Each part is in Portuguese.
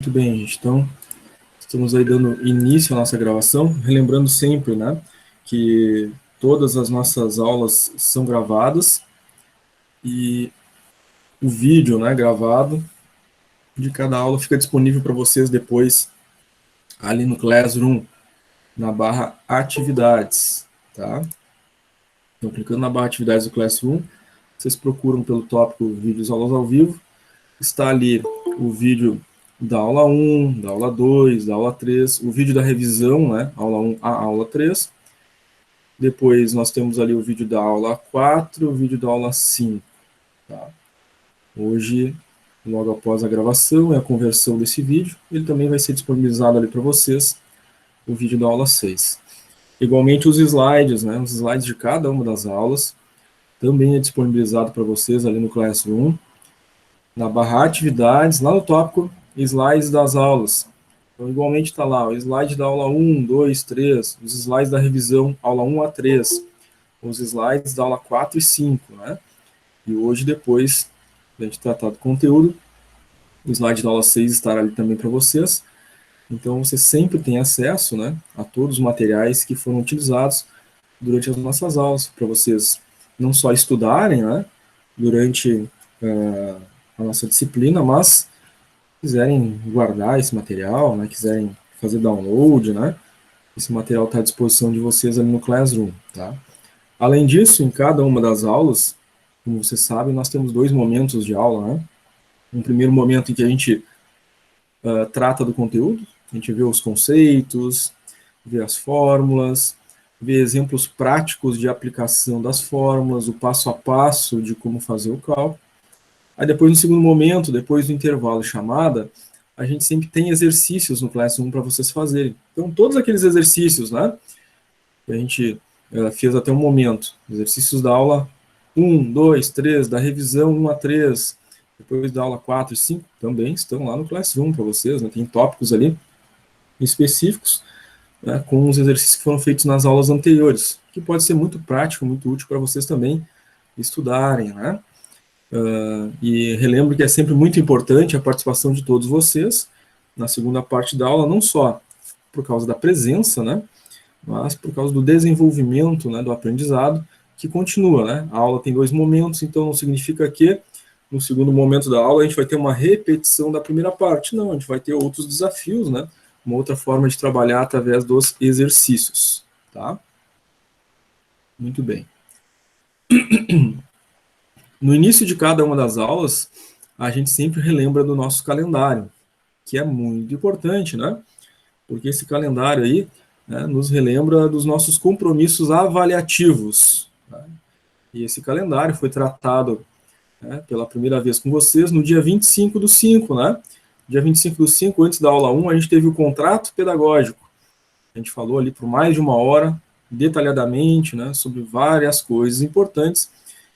Muito bem, gente. Então, estamos aí dando início à nossa gravação, relembrando sempre, né, que todas as nossas aulas são gravadas e o vídeo, né, gravado de cada aula fica disponível para vocês depois ali no Classroom, na barra atividades, tá? Então, clicando na barra atividades do Classroom, vocês procuram pelo tópico vídeos aulas ao vivo, está ali o vídeo da aula 1, da aula 2, da aula 3, o vídeo da revisão, né, aula 1 a aula 3. Depois nós temos ali o vídeo da aula 4, o vídeo da aula 5. Tá? Hoje, logo após a gravação e a conversão desse vídeo, ele também vai ser disponibilizado ali para vocês, o vídeo da aula 6. Igualmente os slides, né, os slides de cada uma das aulas, também é disponibilizado para vocês ali no Classroom, na barra atividades, lá no tópico slides das aulas. Então, igualmente está lá o slide da aula 1, 2, 3, os slides da revisão, aula 1 a 3, os slides da aula 4 e 5, né? E hoje, depois da gente tratar do conteúdo, o slide da aula 6 estará ali também para vocês. Então, você sempre tem acesso, né, a todos os materiais que foram utilizados durante as nossas aulas, para vocês não só estudarem, né, durante a nossa disciplina, mas quiserem guardar esse material, né, quiserem fazer download, né, esse material está à disposição de vocês ali no Classroom, tá? Além disso, em cada uma das aulas, como vocês sabem, nós temos dois momentos de aula, né? Um primeiro momento em que a gente trata do conteúdo, a gente vê os conceitos, vê as fórmulas, vê exemplos práticos de aplicação das fórmulas, o passo a passo de como fazer o cálculo. Aí depois, no segundo momento, depois do intervalo e chamada, a gente sempre tem exercícios no Classroom para vocês fazerem. Então, todos aqueles exercícios, né, que a gente fez até o momento, exercícios da aula 1, 2, 3, da revisão 1 a 3, depois da aula 4 e 5, também estão lá no Classroom para vocês, né, tem tópicos ali específicos, né, com os exercícios que foram feitos nas aulas anteriores, que pode ser muito prático, muito útil para vocês também estudarem, né? E relembro que é sempre muito importante a participação de todos vocês na segunda parte da aula, não só por causa da presença, né, mas por causa do desenvolvimento, né, do aprendizado, que continua, né? A aula tem dois momentos, então não significa que no segundo momento da aula a gente vai ter uma repetição da primeira parte, não, a gente vai ter outros desafios, né, uma outra forma de trabalhar através dos exercícios, tá? Muito bem. No início de cada uma das aulas, a gente sempre relembra do nosso calendário, que é muito importante, né? Porque esse calendário aí, né, nos relembra dos nossos compromissos avaliativos. Né? E esse calendário foi tratado, né, pela primeira vez com vocês no dia 25/5, né? Dia 25/5, antes da aula 1, a gente teve o contrato pedagógico. A gente falou ali por mais de uma hora, detalhadamente, né, sobre várias coisas importantes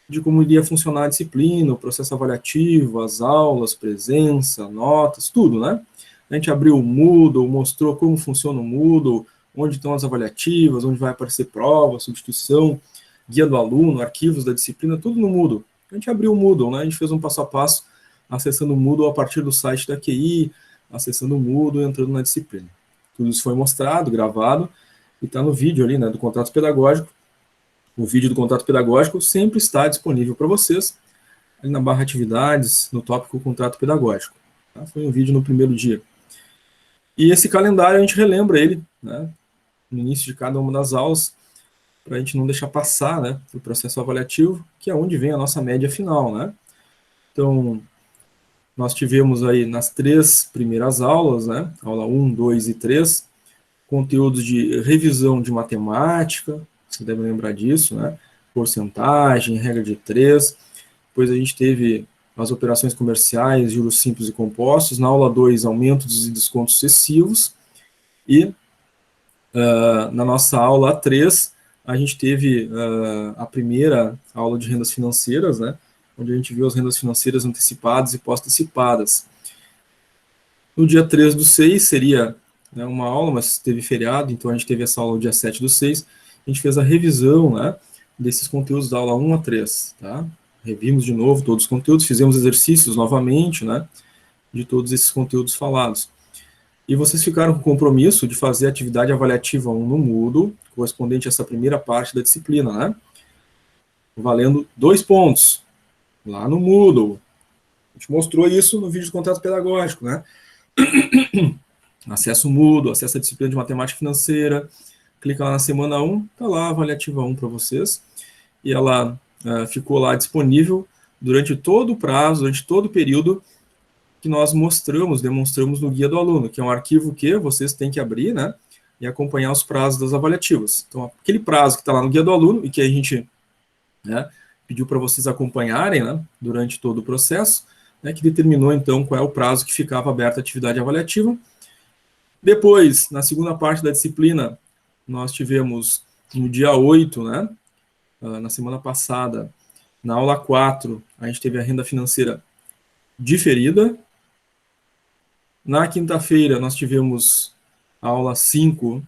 de como iria funcionar a disciplina, o processo avaliativo, as aulas, presença, notas, tudo, né? A gente abriu o Moodle, mostrou como funciona o Moodle, onde estão as avaliativas, onde vai aparecer prova, substituição, guia do aluno, arquivos da disciplina, tudo no Moodle. A gente abriu o Moodle, né? A gente fez um passo a passo acessando o Moodle a partir do site da QI, acessando o Moodle e entrando na disciplina. Tudo isso foi mostrado, gravado, e está no vídeo ali, né, do contrato pedagógico. O vídeo do contrato pedagógico sempre está disponível para vocês, ali na barra atividades, no tópico contrato pedagógico. Tá? Foi um vídeo no primeiro dia. E esse calendário a gente relembra ele, né, no início de cada uma das aulas, para a gente não deixar passar, né, o processo avaliativo, que é onde vem a nossa média final, né. Então, nós tivemos aí nas 3 primeiras aulas, né, aula 1, 2 e 3, conteúdos de revisão de matemática, você deve lembrar disso, né, porcentagem, regra de 3, depois a gente teve as operações comerciais, juros simples e compostos, na aula 2, aumentos e descontos sucessivos, e na nossa aula 3, a gente teve a primeira aula de rendas financeiras, né, onde a gente viu as rendas financeiras antecipadas e pós-antecipadas. No dia 3/6 seria, né, uma aula, mas teve feriado, então a gente teve essa aula no dia 7/6, a gente fez a revisão, né, desses conteúdos da aula 1 a 3, tá? Revimos de novo todos os conteúdos, fizemos exercícios novamente, né, de todos esses conteúdos falados. E vocês ficaram com o compromisso de fazer a atividade avaliativa 1 no Moodle, correspondente a essa primeira parte da disciplina, né? Valendo 2 pontos, lá no Moodle. A gente mostrou isso no vídeo de contato pedagógico, né? Acessa o Moodle, acessa a disciplina de matemática financeira, clica lá na semana 1, tá lá a avaliativa 1 para vocês, e ela ficou lá disponível durante todo o prazo, durante todo o período que nós demonstramos no guia do aluno, que é um arquivo que vocês têm que abrir, né, e acompanhar os prazos das avaliativas. Então, aquele prazo que está lá no guia do aluno e que a gente, né, pediu para vocês acompanharem, né, durante todo o processo, né, que determinou, então, qual é o prazo que ficava aberta a atividade avaliativa. Depois, na segunda parte da disciplina, nós tivemos no dia 8, né, na semana passada, na aula 4, a gente teve a renda financeira diferida. Na quinta-feira, nós tivemos a aula 5,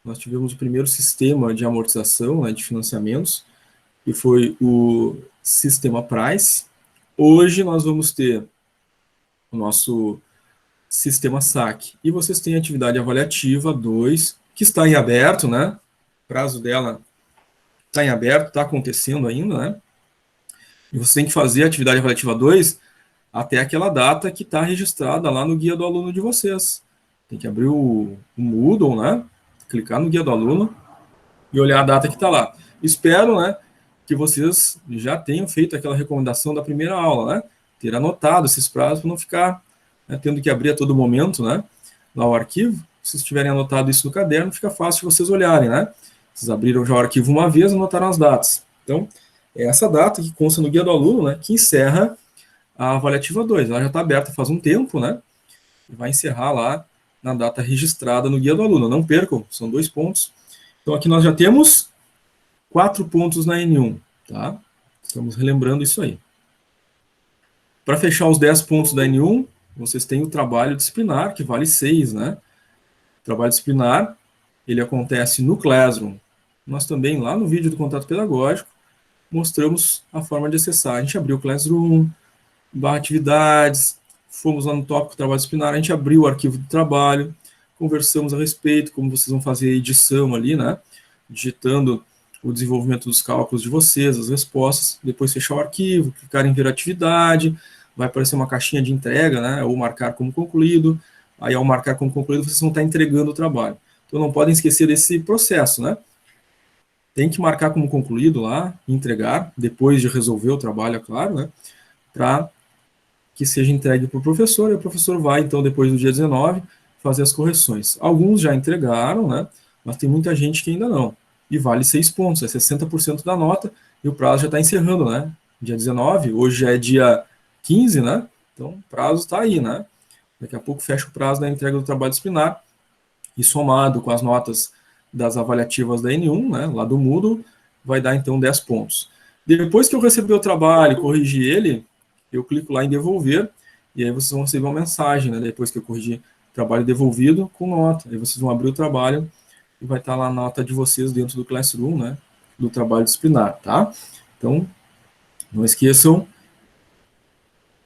nós tivemos o primeiro sistema de amortização, né, de financiamentos, que foi o sistema Price. Hoje nós vamos ter o nosso sistema SAC. E vocês têm a atividade avaliativa 2, que está em aberto, né? O prazo dela está em aberto, está acontecendo ainda, né? E você tem que fazer a atividade avaliativa 2 até aquela data que está registrada lá no guia do aluno de vocês. Tem que abrir o Moodle, né? Clicar no guia do aluno e olhar a data que está lá. Espero, né, que vocês já tenham feito aquela recomendação da primeira aula, né? Ter anotado esses prazos para não ficar, né, tendo que abrir a todo momento, né, lá o arquivo. Se vocês tiverem anotado isso no caderno, fica fácil de vocês olharem, né? Vocês abriram já o arquivo uma vez, anotaram as datas. Então, é essa data que consta no guia do aluno, né, que encerra a avaliativa 2. Ela já está aberta faz um tempo, né? E vai encerrar lá na data registrada no guia do aluno. Não percam, são 2 pontos. Então, aqui nós já temos 4 pontos na N1, tá? Estamos relembrando isso aí. Para fechar os 10 pontos da N1, vocês têm o trabalho disciplinar, que vale 6, né? O trabalho disciplinar, ele acontece no Classroom. Nós também, lá no vídeo do contato pedagógico, mostramos a forma de acessar. A gente abriu o Classroom, atividades, fomos lá no tópico trabalho disciplinar, a gente abriu o arquivo do trabalho, conversamos a respeito, como vocês vão fazer a edição ali, né? Digitando o desenvolvimento dos cálculos de vocês, as respostas, depois fechar o arquivo, clicar em ver atividade, vai aparecer uma caixinha de entrega, né? Ou marcar como concluído, aí ao marcar como concluído vocês vão estar entregando o trabalho. Então não podem esquecer desse processo, né? Tem que marcar como concluído lá, entregar, depois de resolver o trabalho, é claro, né? Para que seja entregue para o professor, e o professor vai, então, depois do dia 19, fazer as correções. Alguns já entregaram, né? Mas tem muita gente que ainda não. E vale 6 pontos, é 60% da nota, e o prazo já está encerrando, né? Dia 19, hoje já é dia 15, né? Então, o prazo está aí, né? Daqui a pouco fecha o prazo da entrega do trabalho disciplinar, e somado com as notas das avaliativas da N1, né, lá do Moodle, vai dar, então, 10 pontos. Depois que eu receber o trabalho e corrigir ele, eu clico lá em devolver, e aí vocês vão receber uma mensagem, né, depois que eu corrigir o trabalho devolvido, com nota. Aí vocês vão abrir o trabalho e vai estar lá a nota de vocês dentro do Classroom, né, do trabalho disciplinar, tá? Então, não esqueçam,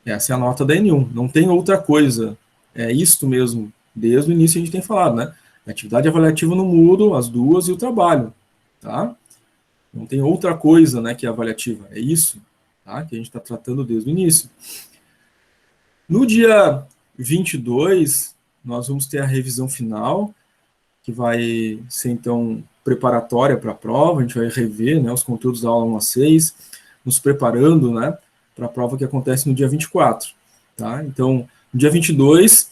essa é a nota da N1, não tem outra coisa, é isto mesmo, desde o início a gente tem falado, né? Atividade avaliativa no Moodle, as duas, e o trabalho, tá? Não tem outra coisa, né, que é avaliativa, é isso, tá? Que a gente está tratando desde o início. No dia 22, nós vamos ter a revisão final, que vai ser, então, preparatória para a prova, a gente vai rever, né, os conteúdos da aula 1 a 6, nos preparando, né, para a prova que acontece no dia 24, tá? Então, no dia 22,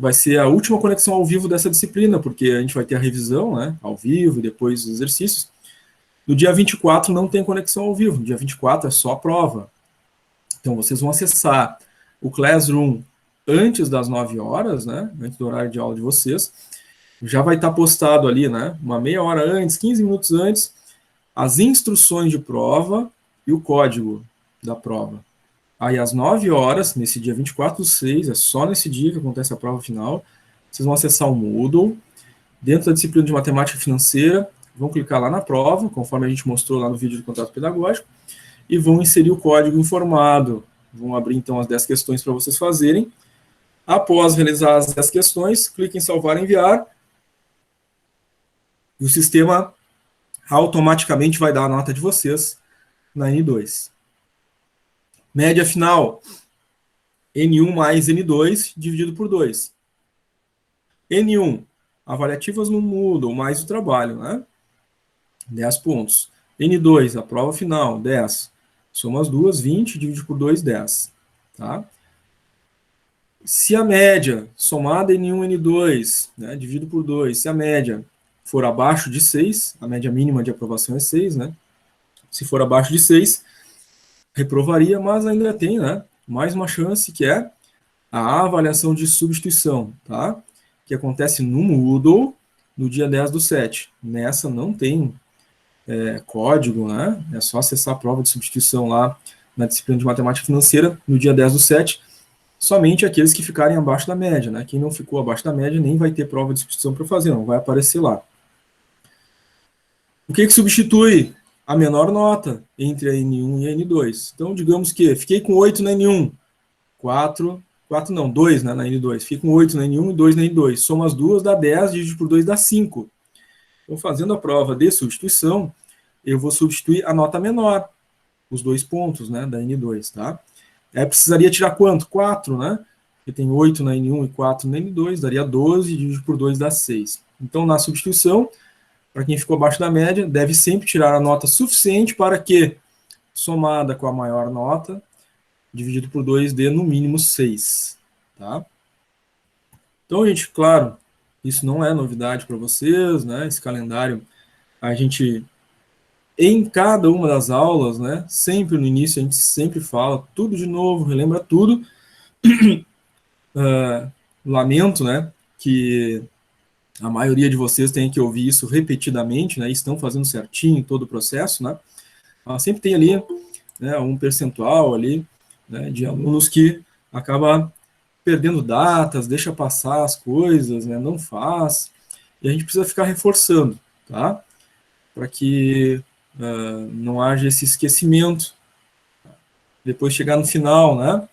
vai ser a última conexão ao vivo dessa disciplina, porque a gente vai ter a revisão, né, ao vivo, e depois os exercícios. No dia 24 não tem conexão ao vivo, no dia 24 é só a prova. Então, vocês vão acessar o Classroom antes das 9 horas, né, antes do horário de aula de vocês. Já vai estar postado ali, né, uma meia hora antes, 15 minutos antes, as instruções de prova e o código da prova. Aí, às 9 horas, nesse dia 24/6, é só nesse dia que acontece a prova final, vocês vão acessar o Moodle, dentro da disciplina de matemática financeira, vão clicar lá na prova, conforme a gente mostrou lá no vídeo do contato pedagógico, e vão inserir o código informado. Vão abrir, então, as 10 questões para vocês fazerem. Após realizar as 10 questões, clique em salvar e enviar, e o sistema automaticamente vai dar a nota de vocês na N2. Média final, N1 mais N2 dividido por 2. N1, avaliativas não mudam, mais o trabalho, né? 10 pontos. N2, a prova final, 10. Soma as duas, 20, divide por 2, 10. Tá? Se a média, somada N1 e N2, né, dividido por 2, se a média for abaixo de 6, a média mínima de aprovação é 6, né? Se for abaixo de 6, reprovaria, mas ainda tem, né, mais uma chance, que é a avaliação de substituição, tá? Que acontece no Moodle no dia 10/7. Nessa não tem código, né? É só acessar a prova de substituição lá na disciplina de matemática financeira no dia 10/7. Somente aqueles que ficarem abaixo da média, né? Quem não ficou abaixo da média nem vai ter prova de substituição para fazer, não vai aparecer lá. O que substitui? A menor nota entre a N1 e a N2. Então, digamos que fiquei com 8 na N1, 4 não, 2, né, na N2. Fiquei com 8 na N1 e 2 na N2. Soma as duas, dá 10, dividido por 2 dá 5. Então, fazendo a prova de substituição, eu vou substituir a nota menor, os 2 pontos, né, da N2, tá? Aí precisaria tirar quanto? 4, né? Porque tem 8 na N1 e 4 na N2, daria 12, dividido por 2 dá 6. Então, na substituição, para quem ficou abaixo da média, deve sempre tirar a nota suficiente para que, somada com a maior nota, dividido por 2 dê no mínimo 6. Tá? Então, gente, claro, isso não é novidade para vocês, né? Esse calendário, a gente, em cada uma das aulas, né? Sempre no início, a gente sempre fala tudo de novo, relembra tudo. Lamento, né? Que a maioria de vocês tem que ouvir isso repetidamente, né? Estão fazendo certinho todo o processo, né? Mas sempre tem ali, né, um percentual ali, né, de alunos que acaba perdendo datas, deixa passar as coisas, né, não faz, e a gente precisa ficar reforçando, tá? Para que não haja esse esquecimento. Depois chegar no final, né?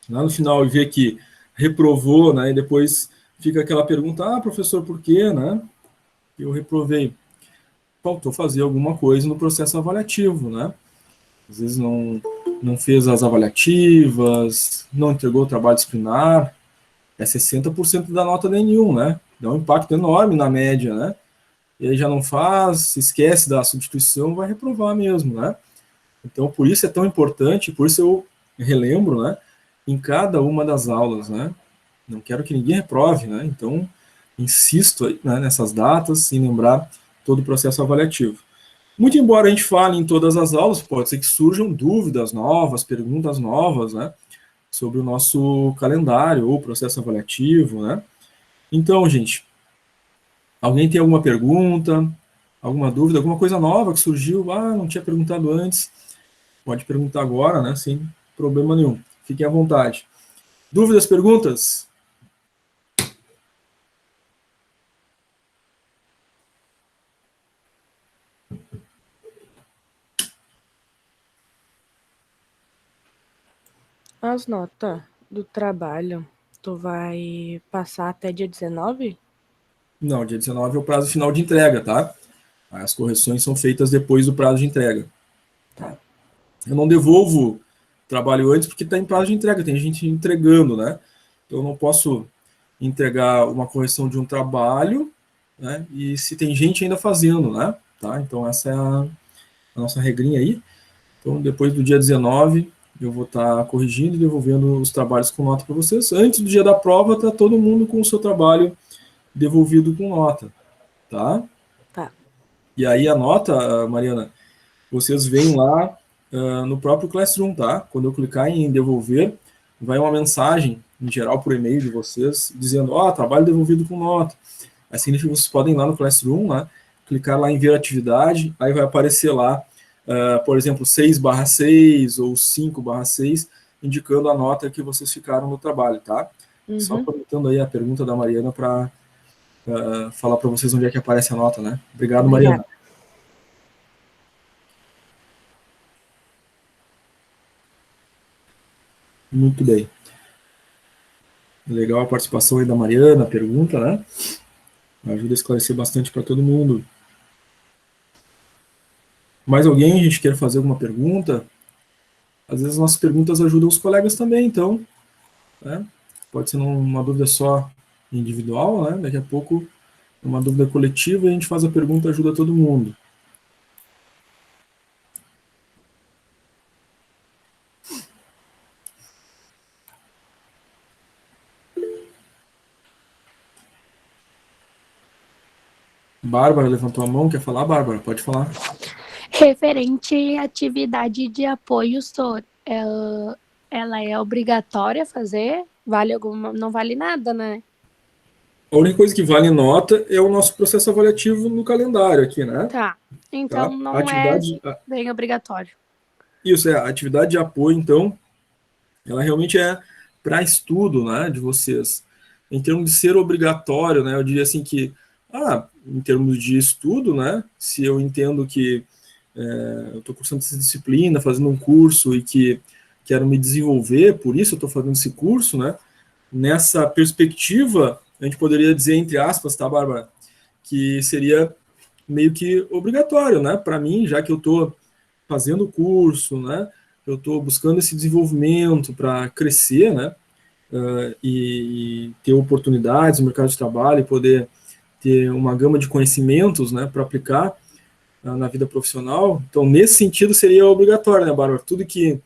Lá no final e ver que reprovou, né? E depois fica aquela pergunta: ah, professor, por quê, né? Eu reprovei. Faltou fazer alguma coisa no processo avaliativo, né? Às vezes não fez as avaliativas, não entregou o trabalho disciplinar, é 60% da nota de nenhum, né? Dá um impacto enorme na média, né? E aí já não faz, esquece da substituição, vai reprovar mesmo, né? Então, por isso é tão importante, por isso eu relembro, né? Em cada uma das aulas, né? Não quero que ninguém reprove, né? Então, insisto aí, né, nessas datas, em lembrar todo o processo avaliativo. Muito embora a gente fale em todas as aulas, pode ser que surjam dúvidas novas, perguntas novas, né, sobre o nosso calendário ou processo avaliativo, né. Então, gente, alguém tem alguma pergunta, alguma dúvida, alguma coisa nova que surgiu? Ah, não tinha perguntado antes. Pode perguntar agora, né, sem problema nenhum. Fiquem à vontade. Dúvidas, perguntas? As notas do trabalho, tu vai passar até dia 19? Não, dia 19 é o prazo final de entrega, tá? As correções são feitas depois do prazo de entrega. Tá. Eu não devolvo trabalho antes porque está em prazo de entrega, tem gente entregando, né? Então eu não posso entregar uma correção de um trabalho, né? E se tem gente ainda fazendo, né? Tá? Então essa é a nossa regrinha aí. Então depois do dia 19 eu vou estar corrigindo e devolvendo os trabalhos com nota para vocês. Antes do dia da prova, tá todo mundo com o seu trabalho devolvido com nota, tá? Tá. E aí a nota, Mariana, vocês veem lá no próprio Classroom, tá? Quando eu clicar em devolver, vai uma mensagem, em geral por e-mail de vocês, dizendo, ó, trabalho devolvido com nota. Aí significa que vocês podem ir lá no Classroom, né? Clicar lá em ver atividade, aí vai aparecer lá, por exemplo, 6/6 ou 5/6, indicando a nota que vocês ficaram no trabalho, tá? Só aproveitando aí a pergunta da Mariana para falar para vocês onde é que aparece a nota, né? Obrigado, Obrigada. Mariana. Muito bem. Legal a participação aí da Mariana, a pergunta, né? Ajuda a esclarecer bastante para todo mundo. Mais alguém, a gente quer fazer alguma pergunta? Às vezes nossas perguntas ajudam os colegas também, então, né? Pode ser uma dúvida só individual, né? Daqui a pouco, uma dúvida coletiva, e a gente faz a pergunta e ajuda todo mundo. Bárbara levantou a mão, quer falar, Bárbara? Pode falar. Referente à atividade de apoio, ela é obrigatória fazer? Vale alguma? Não vale nada, né? A única coisa que vale nota é o nosso processo avaliativo no calendário aqui, né? Tá. Então Tá? A não é atividade, bem obrigatório. isso é a atividade de apoio, então, ela realmente é para estudo, né, de vocês. Em termos de ser obrigatório, né, eu diria assim que, em termos de estudo, né, se eu entendo que eu estou cursando essa disciplina, fazendo um curso e que quero me desenvolver, por isso eu estou fazendo esse curso, né, nessa perspectiva, a gente poderia dizer, entre aspas, tá, Bárbara, que seria meio que obrigatório, né, para mim, já que eu estou fazendo o curso, né, eu estou buscando esse desenvolvimento para crescer, né, e ter oportunidades no mercado de trabalho e poder ter uma gama de conhecimentos, né, para aplicar na vida profissional. Então, nesse sentido, seria obrigatório, né, Bárbara? Tudo que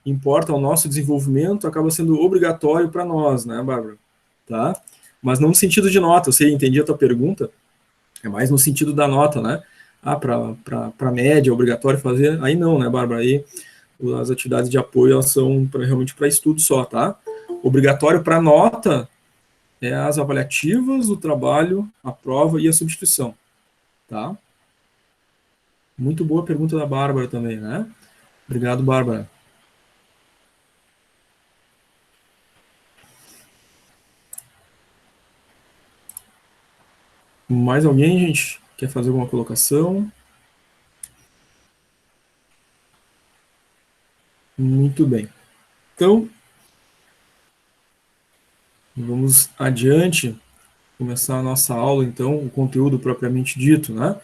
importa ao nosso desenvolvimento acaba sendo obrigatório para nós, né, Bárbara? Tá? Mas não no sentido de nota, eu sei, entendi a tua pergunta, é mais no sentido da nota, né? Para média, é obrigatório fazer. Aí não, né, Bárbara? Aí as atividades de apoio elas são realmente para estudo só, tá? Obrigatório para nota é as avaliativas, o trabalho, a prova e a substituição, tá? Muito boa pergunta da Bárbara também, né? Obrigado, Bárbara. Mais alguém, gente? Quer fazer alguma colocação? Muito bem. Então, vamos adiante, começar a nossa aula, então, o conteúdo propriamente dito, né?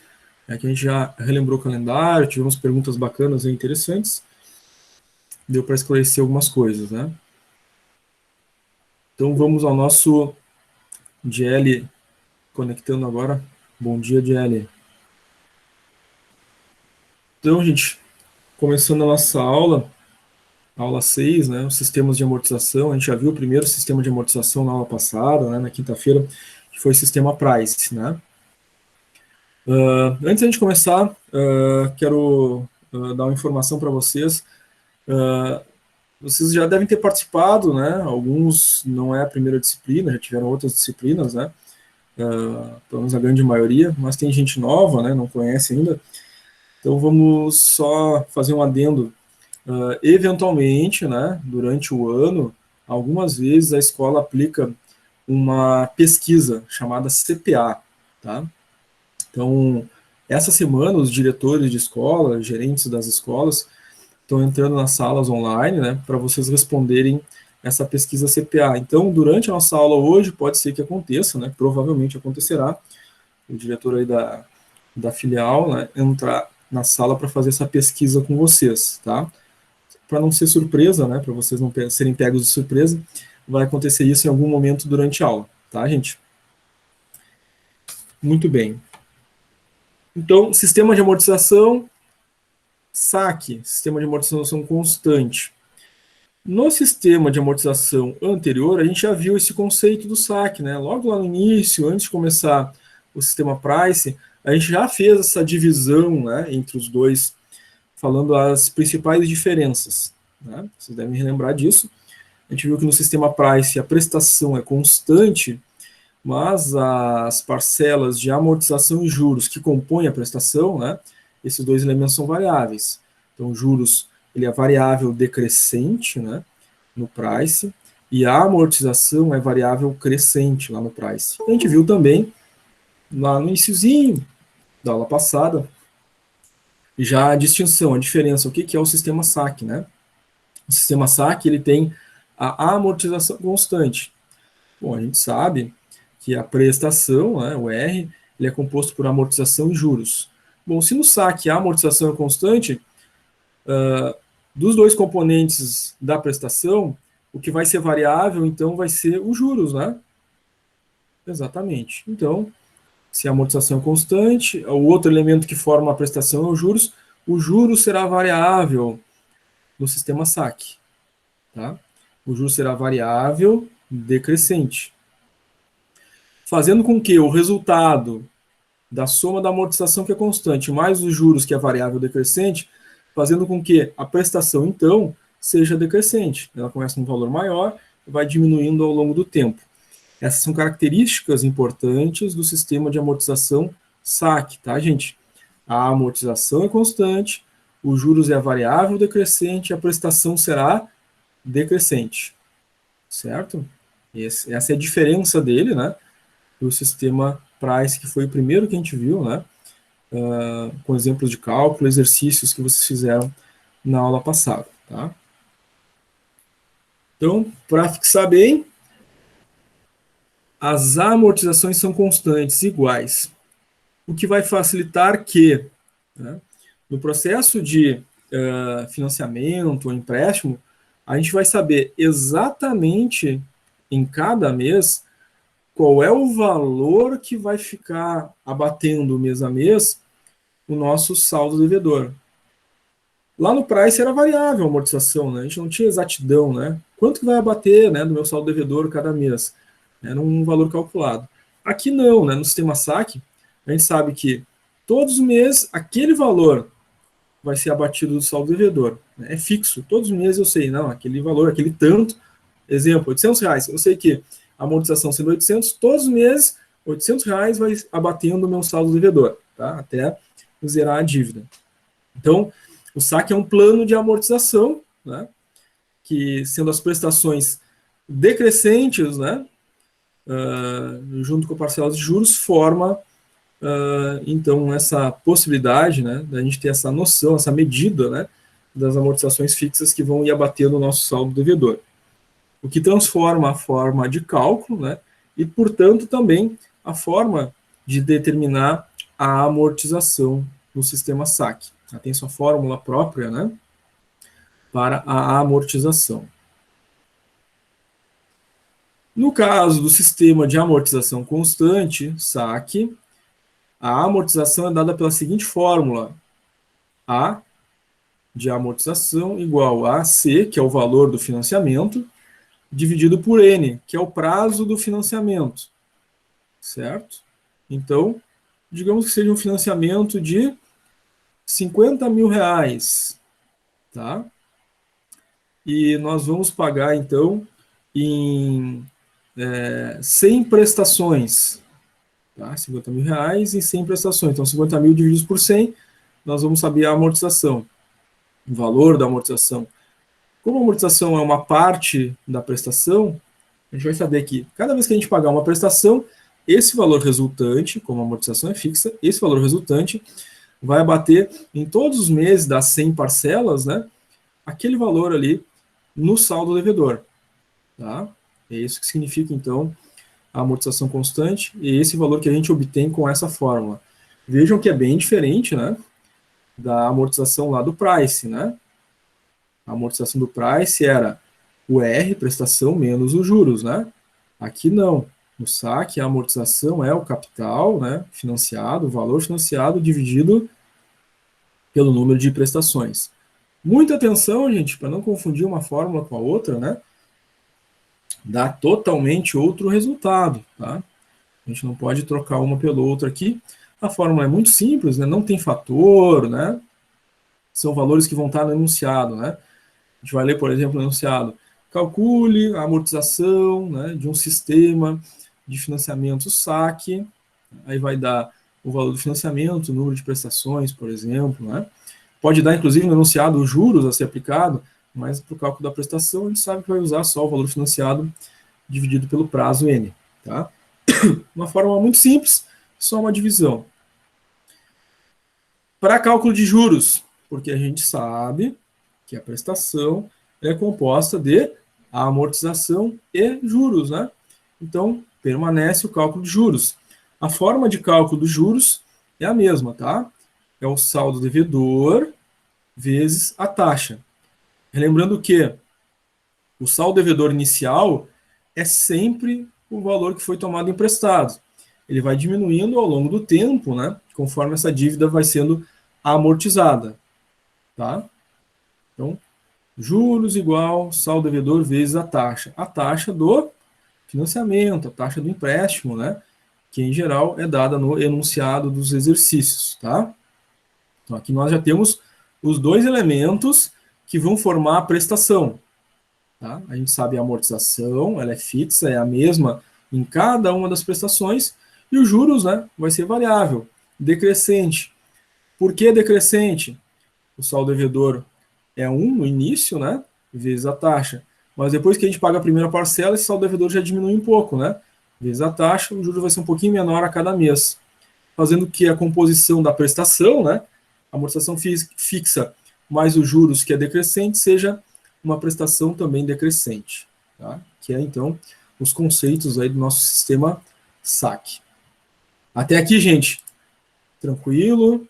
Aqui a gente já relembrou o calendário, tivemos perguntas bacanas e interessantes, deu para esclarecer algumas coisas, né? Então, vamos ao nosso DL conectando agora. Bom dia, DL. Então, gente, começando a nossa aula 6, né, os sistemas de amortização. A gente já viu o primeiro sistema de amortização na aula passada, né, na quinta-feira, que foi o sistema Price, né. Antes da gente começar, quero dar uma informação para vocês. Vocês já devem ter participado, né, alguns não é a primeira disciplina, já tiveram outras disciplinas, né, pelo menos a grande maioria, mas tem gente nova, né, não conhece ainda. Então vamos só fazer um adendo. Eventualmente, né, durante o ano, algumas vezes a escola aplica uma pesquisa chamada CPA, tá? Então, essa semana, os diretores de escola, gerentes das escolas, estão entrando nas salas online, né, para vocês responderem essa pesquisa CPA. Então, durante a nossa aula hoje, pode ser que aconteça, né, provavelmente acontecerá, o diretor aí da filial, né, entrar na sala para fazer essa pesquisa com vocês, tá? Para não ser surpresa, né, para vocês não serem pegos de surpresa, vai acontecer isso em algum momento durante a aula, tá, gente? Muito bem. Então, sistema de amortização, saque, sistema de amortização constante. No sistema de amortização anterior, a gente já viu esse conceito do saque, né? Logo lá no início, antes de começar o sistema Price, a gente já fez essa divisão, né, entre os dois, falando as principais diferenças, né? Vocês devem relembrar disso. A gente viu que no sistema Price a prestação é constante, mas as parcelas de amortização e juros que compõem a prestação, né, esses dois elementos são variáveis. Então, juros ele é variável decrescente, né, no price, e a amortização é variável crescente lá no price. A gente viu também, lá no iniciozinho da aula passada, já a distinção, a diferença, o que é o sistema SAC, né? O sistema SAC ele tem a amortização constante. Bom, a gente sabe que a prestação, né, o R, ele é composto por amortização e juros. Bom, se no saque a amortização é constante, dos dois componentes da prestação, o que vai ser variável, então, vai ser os juros, né? Exatamente. Então, se a amortização é constante, o outro elemento que forma a prestação é o juros será variável no sistema saque. Tá? O juros será variável decrescente. Fazendo com que o resultado da soma da amortização, que é constante, mais os juros, que é variável decrescente, fazendo com que a prestação, então, seja decrescente. Ela começa com um valor maior e vai diminuindo ao longo do tempo. Essas são características importantes do sistema de amortização saque, tá, gente? A amortização é constante, os juros é variável decrescente, a prestação será decrescente, certo? Essa é a diferença dele, né, do sistema Price, que foi o primeiro que a gente viu, né, com exemplos de cálculo, exercícios que vocês fizeram na aula passada, tá? Então, para fixar bem, as amortizações são constantes, iguais, o que vai facilitar que, né, no processo de financiamento ou empréstimo, a gente vai saber exatamente em cada mês qual é o valor que vai ficar abatendo mês a mês o nosso saldo devedor. Lá no Price era variável a amortização, né? A gente não tinha exatidão, né? Quanto que vai abater, né, do meu saldo devedor cada mês? Era um valor calculado. Aqui não, né? No sistema saque, a gente sabe que todos os meses aquele valor vai ser abatido do saldo devedor. É fixo. Todos os meses eu sei, não, aquele valor, aquele tanto. Exemplo, R$800. Eu sei que a amortização sendo 800, todos os meses, R$800 vai abatendo o meu saldo devedor, tá? Até zerar a dívida. Então, o saque é um plano de amortização, né? Que, sendo as prestações decrescentes, né, junto com parcelas de juros, forma, então, essa possibilidade, né, da gente ter essa noção, essa medida, né, das amortizações fixas que vão ir abatendo o nosso saldo devedor. O que transforma a forma de cálculo, né, e, portanto, também a forma de determinar a amortização no sistema saque. Ela tem sua fórmula própria, né, para a amortização. No caso do sistema de amortização constante, saque, a amortização é dada pela seguinte fórmula: A de amortização igual a C, que é o valor do financiamento, dividido por N, que é o prazo do financiamento, certo? Então, digamos que seja um financiamento de R$50 mil, tá? E nós vamos pagar, então, em 100 prestações, tá? R$50 mil em 100 prestações. Então, 50 mil divididos por 100, nós vamos saber a amortização, o valor da amortização. Como a amortização é uma parte da prestação, a gente vai saber que cada vez que a gente pagar uma prestação, esse valor resultante, como a amortização é fixa, esse valor resultante vai abater em todos os meses das 100 parcelas, né, aquele valor ali no saldo devedor. Tá? É isso que significa, então, a amortização constante, e esse valor que a gente obtém com essa fórmula. Vejam que é bem diferente, né, da amortização lá do Price, né? A amortização do Price era o R, prestação, menos os juros, né? Aqui não. No saque, a amortização é o capital, né, financiado, o valor financiado dividido pelo número de prestações. Muita atenção, gente, para não confundir uma fórmula com a outra, né? Dá totalmente outro resultado, tá? A gente não pode trocar uma pela outra aqui. A fórmula é muito simples, né? Não tem fator, né? São valores que vão estar no enunciado, né? A gente vai ler, por exemplo, o enunciado. Calcule a amortização, né, de um sistema de financiamento saque. Aí vai dar o valor do financiamento, o número de prestações, por exemplo, né? Pode dar, inclusive, no enunciado os juros a ser aplicado, mas para o cálculo da prestação a gente sabe que vai usar só o valor financiado dividido pelo prazo N. Tá? Uma forma muito simples, só uma divisão. Para cálculo de juros, porque a gente sabe que a prestação é composta de amortização e juros, né? Então, permanece o cálculo de juros. A forma de cálculo dos juros é a mesma, tá? É o saldo devedor vezes a taxa. Lembrando que o saldo devedor inicial é sempre o valor que foi tomado emprestado. Ele vai diminuindo ao longo do tempo, né? Conforme essa dívida vai sendo amortizada, tá? Então, juros igual saldo devedor vezes a taxa do financiamento, a taxa do empréstimo, né? Que em geral é dada no enunciado dos exercícios, tá? Então, aqui nós já temos os dois elementos que vão formar a prestação, tá? A gente sabe a amortização, ela é fixa, é a mesma em cada uma das prestações, e os juros, né, vai ser variável, decrescente. Por que decrescente? O saldo devedor é 1 no início, né, vezes a taxa. Mas depois que a gente paga a primeira parcela, esse saldo devedor já diminui um pouco, né? Vezes a taxa, o juro vai ser um pouquinho menor a cada mês. Fazendo que a composição da prestação, né, a amortização fixa mais os juros, que é decrescente, seja uma prestação também decrescente, tá? Que é, então, os conceitos aí do nosso sistema SAC. Até aqui, gente, tranquilo?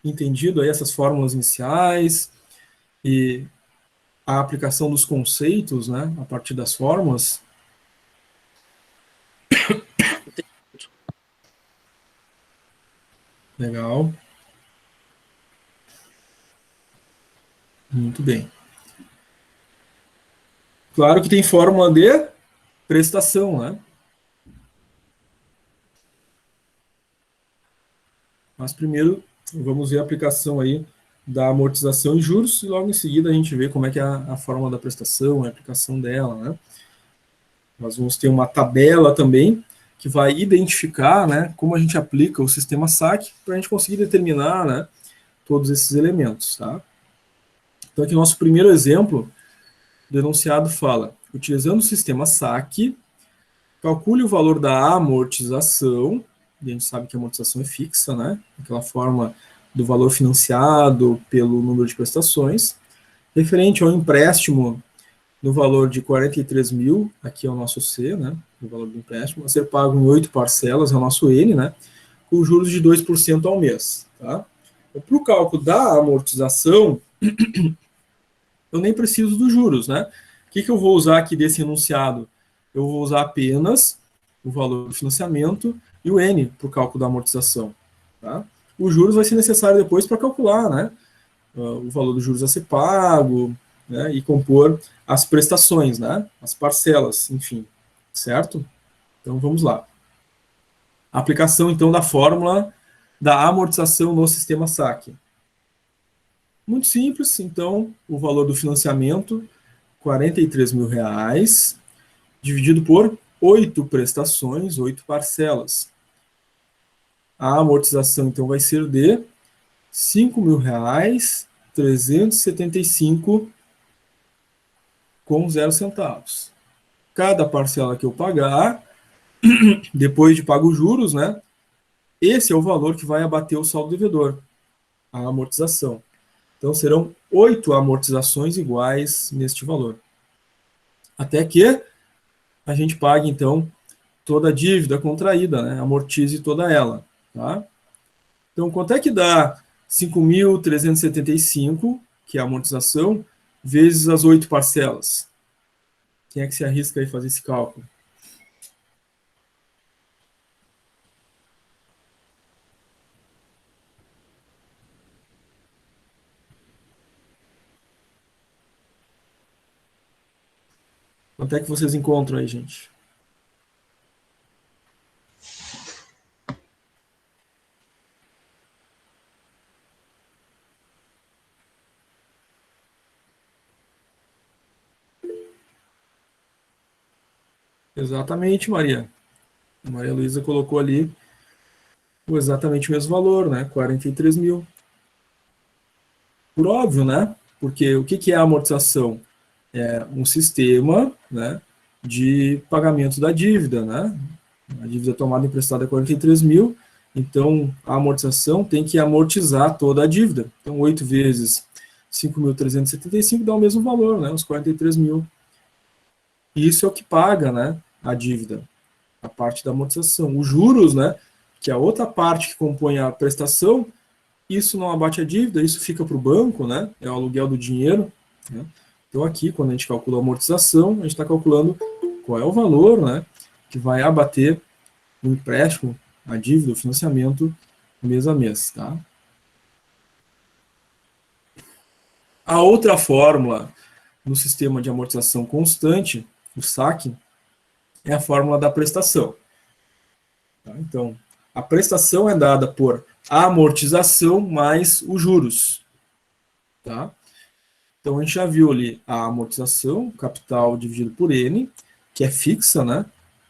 Entendido aí essas fórmulas iniciais e a aplicação dos conceitos, né, a partir das fórmulas? Legal. Muito bem. Claro que tem fórmula de prestação, né? Mas primeiro vamos ver a aplicação aí da amortização e juros, e logo em seguida a gente vê como é que é a fórmula da prestação, a aplicação dela, né? Nós vamos ter uma tabela também que vai identificar, né, como a gente aplica o sistema SAC para a gente conseguir determinar, né, todos esses elementos, tá? Então aqui o nosso primeiro exemplo do enunciado fala: utilizando o sistema SAC, calcule o valor da amortização, e a gente sabe que a amortização é fixa, né? Aquela forma do valor financiado pelo número de prestações, referente ao empréstimo no valor de 43 mil, aqui é o nosso C, né? O valor do empréstimo, a ser pago em 8 parcelas, é o nosso N, né? Com juros de 2% ao mês, tá? Para o cálculo da amortização, eu nem preciso dos juros, né? O que eu vou usar aqui desse enunciado? Eu vou usar apenas o valor do financiamento e o N para o cálculo da amortização, tá? Os juros vai ser necessário depois para calcular, né? O valor dos juros a ser pago, né? E compor as prestações, né? As parcelas, enfim, certo? Então vamos lá. Aplicação então da fórmula da amortização no sistema SAC. Muito simples, então o valor do financiamento, R$43 mil, dividido por 8 prestações, 8 parcelas. A amortização, então, vai ser de R$5.375,00. Cada parcela que eu pagar, depois de pago os juros, né? Esse é o valor que vai abater o saldo devedor, a amortização. Então, serão 8 amortizações iguais neste valor. Até que a gente pague, então, toda a dívida contraída, né? Amortize toda ela, tá? Então, quanto é que dá 5.375, que é a amortização, vezes as 8 parcelas? Quem é que se arrisca aí fazer esse cálculo? Quanto é que vocês encontram aí, gente? Exatamente, Maria. A Maria Luísa colocou ali exatamente o mesmo valor, né? 43 mil. Por óbvio, né? Porque o que é a amortização? É um sistema, né, de pagamento da dívida, né? A dívida tomada emprestada é 43 mil, então a amortização tem que amortizar toda a dívida. Então 8 vezes 5.375 dá o mesmo valor, né? Os 43 mil. Isso é o que paga, né? a dívida? A parte da amortização. Os juros, né, que é a outra parte que compõe a prestação, isso não abate a dívida, isso fica para o banco, né, é o aluguel do dinheiro, né? Então aqui, quando a gente calcula a amortização, a gente está calculando qual é o valor, né, que vai abater o empréstimo, a dívida, o financiamento, mês a mês, tá? A outra fórmula no sistema de amortização constante, o SAC, é a fórmula da prestação. Tá? Então, a prestação é dada por a amortização mais os juros. Tá? Então, a gente já viu ali a amortização, capital dividido por N, que é fixa, né?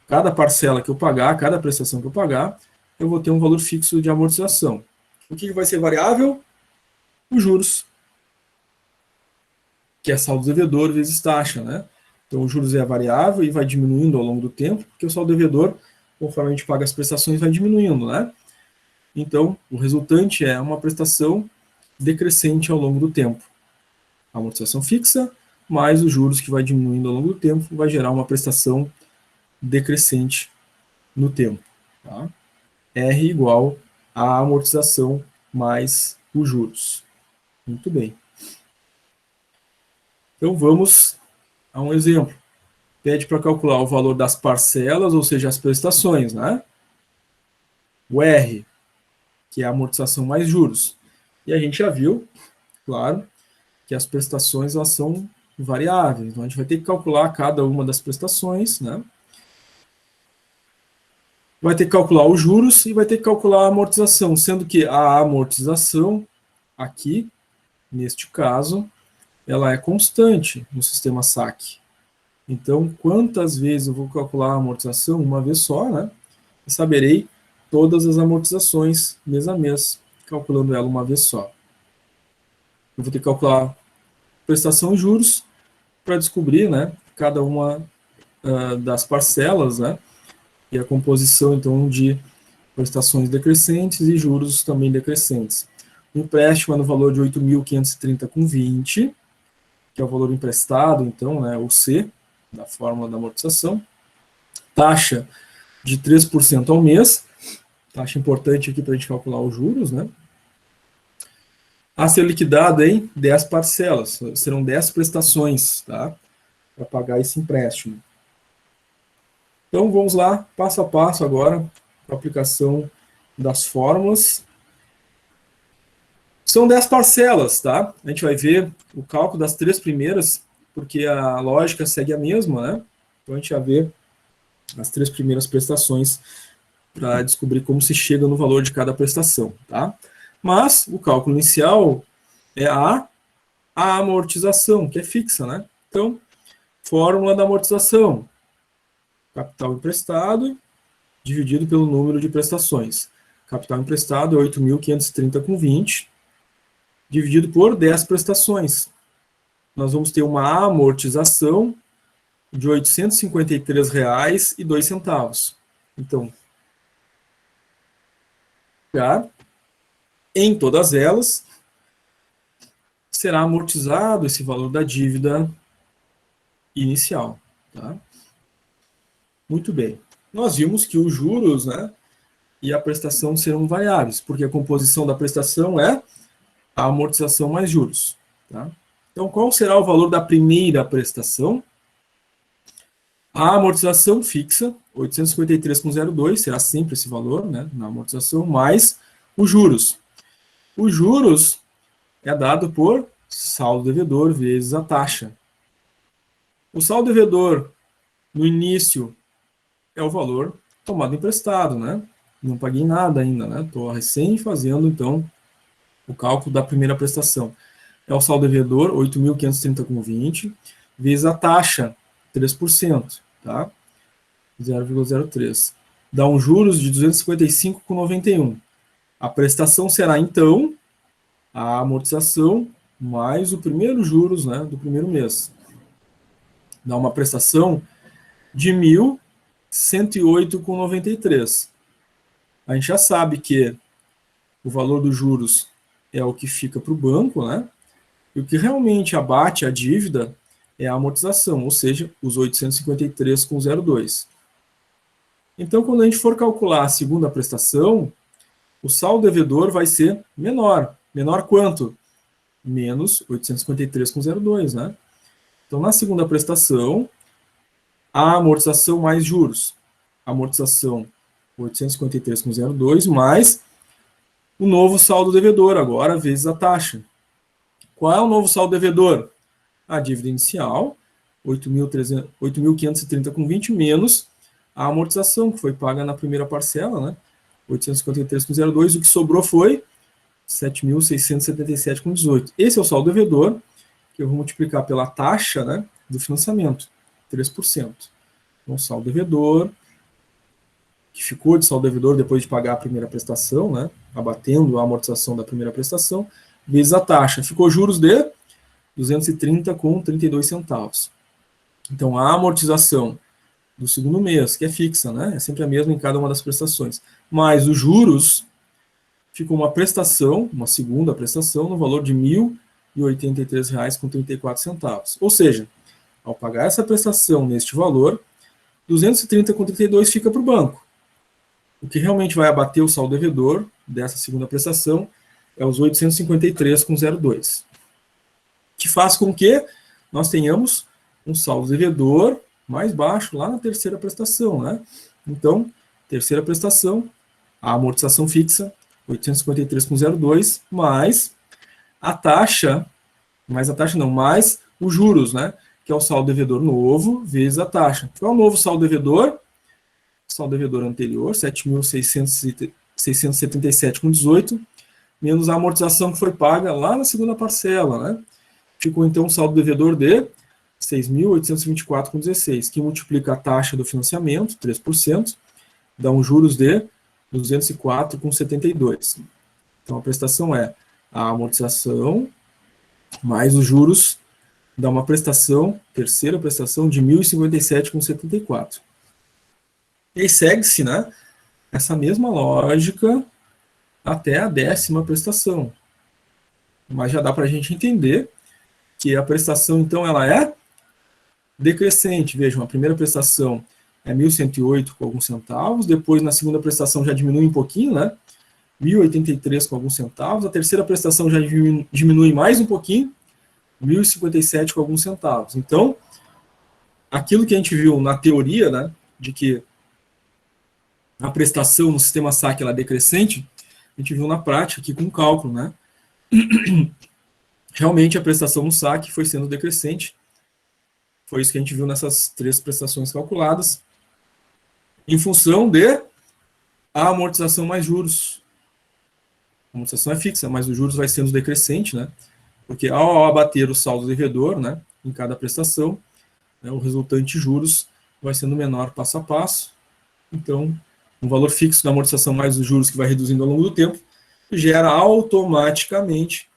Cada parcela que eu pagar, cada prestação que eu pagar, eu vou ter um valor fixo de amortização. O que vai ser variável? Os juros, que é saldo devedor vezes taxa, né? Então, os juros é variável e vai diminuindo ao longo do tempo, porque o saldo devedor, conforme a gente paga as prestações, vai diminuindo, né? Então, o resultante é uma prestação decrescente ao longo do tempo. A amortização fixa, mais os juros que vai diminuindo ao longo do tempo, vai gerar uma prestação decrescente no tempo. Tá? R igual a amortização mais os juros. Muito bem. Então, vamos a um exemplo. Pede para calcular o valor das parcelas, ou seja, as prestações, né? O R, que é a amortização mais juros. E a gente já viu, claro, que as prestações elas são variáveis. Então, a gente vai ter que calcular cada uma das prestações, né? Vai ter que calcular os juros e vai ter que calcular a amortização, sendo que a amortização, aqui, neste caso, ela é constante no sistema SAC. Então, quantas vezes eu vou calcular a amortização? Uma vez só, né? E saberei todas as amortizações mês a mês, calculando ela uma vez só. Eu vou ter que calcular prestação e juros para descobrir, né, cada uma das parcelas, né, e a composição, então, de prestações decrescentes e juros também decrescentes. O empréstimo é no valor de 8.530,20, que é o valor emprestado, então, né, o C, da fórmula da amortização. Taxa de 3% ao mês, taxa importante aqui para a gente calcular os juros, né? A ser liquidado em 10 parcelas, serão 10 prestações, tá? Para pagar esse empréstimo. Então, vamos lá, passo a passo agora, com a aplicação das fórmulas. São 10 parcelas, tá? A gente vai ver o cálculo das 3 primeiras, porque a lógica segue a mesma, né? Então, a gente vai ver as 3 primeiras prestações para descobrir como se chega no valor de cada prestação, tá? Mas o cálculo inicial é a amortização, que é fixa, né? Então, fórmula da amortização. Capital emprestado dividido pelo número de prestações. Capital emprestado é 8.530,20 dividido por 10 prestações. Nós vamos ter uma amortização de R$ 853,02. Então, em todas elas, será amortizado esse valor da dívida inicial. Tá? Muito bem. Nós vimos que os juros, né, e a prestação serão variáveis, porque a composição da prestação é a amortização mais juros. Tá? Então, qual será o valor da primeira prestação? A amortização fixa, 853,02, será sempre esse valor, né, na amortização, mais os juros. Os juros é dado por saldo devedor vezes a taxa. O saldo devedor, no início, é o valor tomado emprestado, né? Não paguei nada ainda, né? Estou recém fazendo, então, o cálculo da primeira prestação. É o saldo devedor, 8.530,20, vezes a taxa, 3%, tá? 0,03. Dá um juros de 255,91. A prestação será, então, a amortização mais o primeiro juros, né, do primeiro mês. Dá uma prestação de 1.108,93. A gente já sabe que o valor dos juros é o que fica para o banco, né? E o que realmente abate a dívida é a amortização, ou seja, os 853,02. Então, quando a gente for calcular a segunda prestação, o saldo devedor vai ser menor. Menor quanto? Menos 853,02, né? Então, na segunda prestação, a amortização mais juros. Amortização 853,02 mais o novo saldo devedor, agora vezes a taxa. Qual é o novo saldo devedor? A dívida inicial, 8.530,20 menos a amortização que foi paga na primeira parcela, né? 853,02, o que sobrou foi 7.677,18. Esse é o saldo devedor, que eu vou multiplicar pela taxa, né, do financiamento, 3%. Então, saldo devedor, que ficou de saldo devedor depois de pagar a primeira prestação, né, abatendo a amortização da primeira prestação, vezes a taxa. Ficou juros de 230,32 centavos. Então, a amortização do segundo mês, que é fixa, né, é sempre a mesma em cada uma das prestações, mais os juros, ficou uma prestação, uma segunda prestação, no valor de R$ 1.083,34. Ou seja, ao pagar essa prestação neste valor, 230,32 fica para o banco. O que realmente vai abater o saldo devedor dessa segunda prestação é os 853,02, que faz com que nós tenhamos um saldo devedor mais baixo lá na terceira prestação, né? Então, terceira prestação, a amortização fixa, 853,02, mais a taxa, mais os juros, né? Que é o saldo devedor novo, vezes a taxa. Qual é o novo saldo devedor? O saldo devedor anterior, 7.677,18, menos a amortização que foi paga lá na segunda parcela, né? Ficou, então, um saldo devedor de 6.824,16, que multiplica a taxa do financiamento, 3%, dá um juros de 204,72. Então, a prestação é a amortização mais os juros, dá uma prestação, terceira prestação, de 1.057,74. E aí segue-se, né, essa mesma lógica até a 10ª prestação. Mas já dá para a gente entender que a prestação, então, ela é decrescente. Vejam, a primeira prestação é 1.108 com alguns centavos, depois na segunda prestação já diminui um pouquinho, né? 1.083 com alguns centavos, a terceira prestação já diminui mais um pouquinho, 1.057 com alguns centavos. Então, aquilo que a gente viu na teoria, né, de que a prestação no sistema SAC ela é decrescente, a gente viu na prática aqui com o cálculo, né? Realmente a prestação no SAC foi sendo decrescente. Foi isso que a gente viu nessas 3 prestações calculadas, em função de a amortização mais juros. A amortização é fixa, mas os juros vai sendo decrescente, né? Porque ao abater o saldo devedor, né, em cada prestação, né, o resultante juros vai sendo menor passo a passo. Então, um valor fixo da amortização mais os juros que vai reduzindo ao longo do tempo, gera automaticamente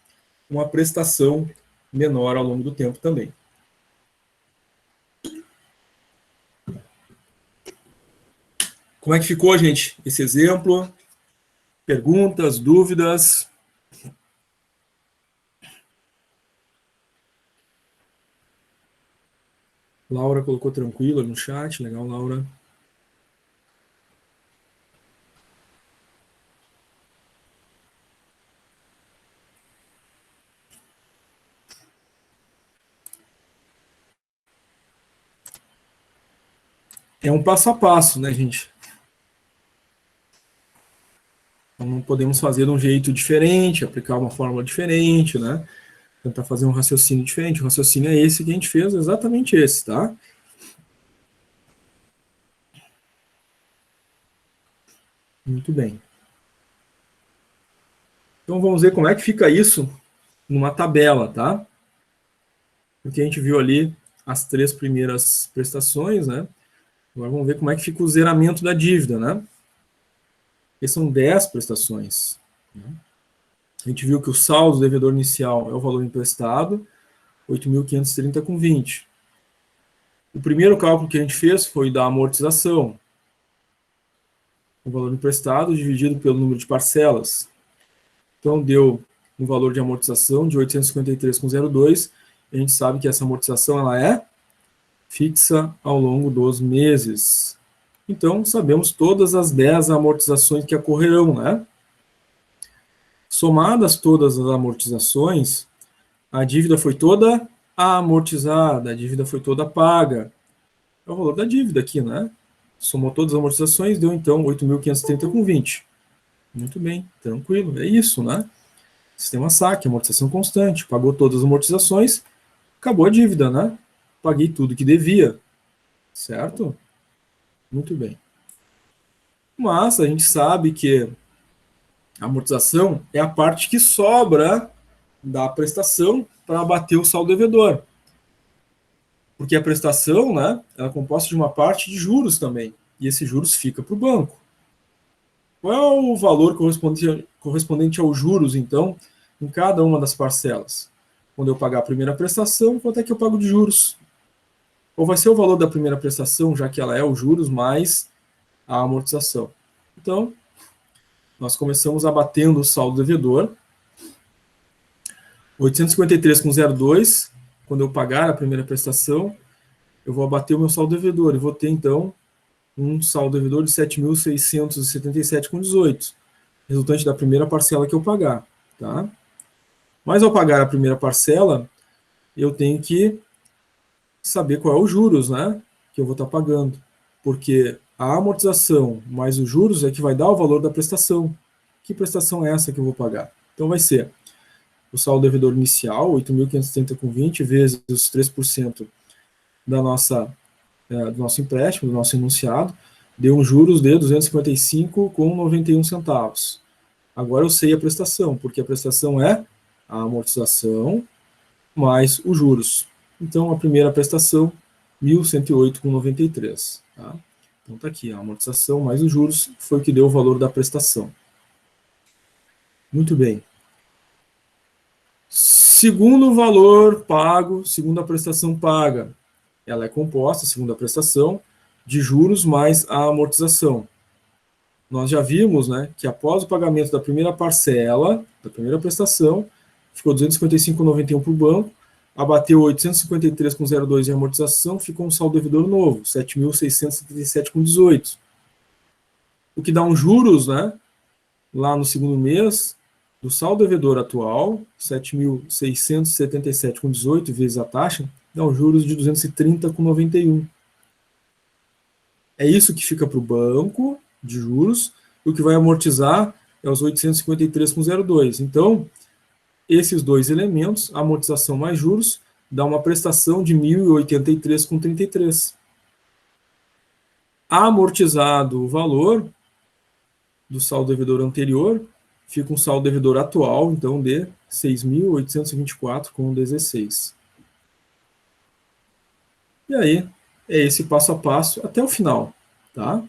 uma prestação menor ao longo do tempo também. Como é que ficou, gente, esse exemplo? Perguntas, dúvidas? Laura colocou tranquila no chat. Legal, Laura. É um passo a passo, né, gente? Então, não podemos fazer de um jeito diferente, aplicar uma fórmula diferente, né? Tentar fazer um raciocínio diferente. O raciocínio é esse que a gente fez, exatamente esse, tá? Muito bem. Então, vamos ver como é que fica isso numa tabela, tá? Porque a gente viu ali as 3 primeiras prestações, né? Agora vamos ver como é que fica o zeramento da dívida, né? Porque são 10 prestações. Né? A gente viu que o saldo do devedor inicial é o valor emprestado, 8.530,20. O primeiro cálculo que a gente fez foi da amortização. O valor emprestado dividido pelo número de parcelas. Então, deu um valor de amortização de 853,02. A gente sabe que essa amortização ela é fixa ao longo dos meses. Então, sabemos todas as 10 amortizações que ocorrerão, né? Somadas todas as amortizações, a dívida foi toda amortizada, a dívida foi toda paga. É o valor da dívida aqui, né? Somou todas as amortizações, deu então 8.530,20. Muito bem, tranquilo, é isso, né? Sistema saque, amortização constante, pagou todas as amortizações, acabou a dívida, né? Paguei tudo que devia, certo? Muito bem. Mas a gente sabe que a amortização é a parte que sobra da prestação para abater o saldo devedor. Porque a prestação, né, ela é composta de uma parte de juros também, e esse juros fica para o banco. Qual é o valor correspondente aos juros, então, em cada uma das parcelas? Quando eu pagar a primeira prestação, quanto é que eu pago de juros? Ou vai ser o valor da primeira prestação, já que ela é os juros mais a amortização? Então, nós começamos abatendo o saldo devedor. 853,02, quando eu pagar a primeira prestação, eu vou abater o meu saldo devedor e vou ter, então, um saldo devedor de 7.677,18, resultante da primeira parcela que eu pagar, tá? Mas ao pagar a primeira parcela, eu tenho que saber qual é os juros, né, que eu vou estar pagando, porque a amortização mais os juros é que vai dar o valor da prestação. Que prestação é essa que eu vou pagar? Então vai ser o saldo devedor inicial, 8.530,20, vezes os 3% do nosso empréstimo, do nosso enunciado, deu um juros de 255,91 centavos. Agora eu sei a prestação, porque a prestação é a amortização mais os juros. Então, a primeira prestação, 1.108,93. Tá? Então, está aqui, a amortização mais os juros foi o que deu o valor da prestação. Muito bem. Segundo valor pago, segunda prestação paga. Ela é composta, segundo a prestação, de juros mais a amortização. Nós já vimos, né, que após o pagamento da primeira parcela, da primeira prestação, ficou 255,91 para o banco, abateu 853,02 de amortização, ficou um saldo devedor novo, 7.677,18. O que dá um juros, né, lá no segundo mês, do saldo devedor atual, 7.677,18 vezes a taxa, dá um juros de 230,91. É isso que fica para o banco de juros, e o que vai amortizar é os 853,02. Então, esses dois elementos, amortização mais juros, dá uma prestação de 1.083,33. Amortizado o valor do saldo devedor anterior, fica um saldo devedor atual, então, de 6.824,16. E aí, é esse passo a passo até o final, tá?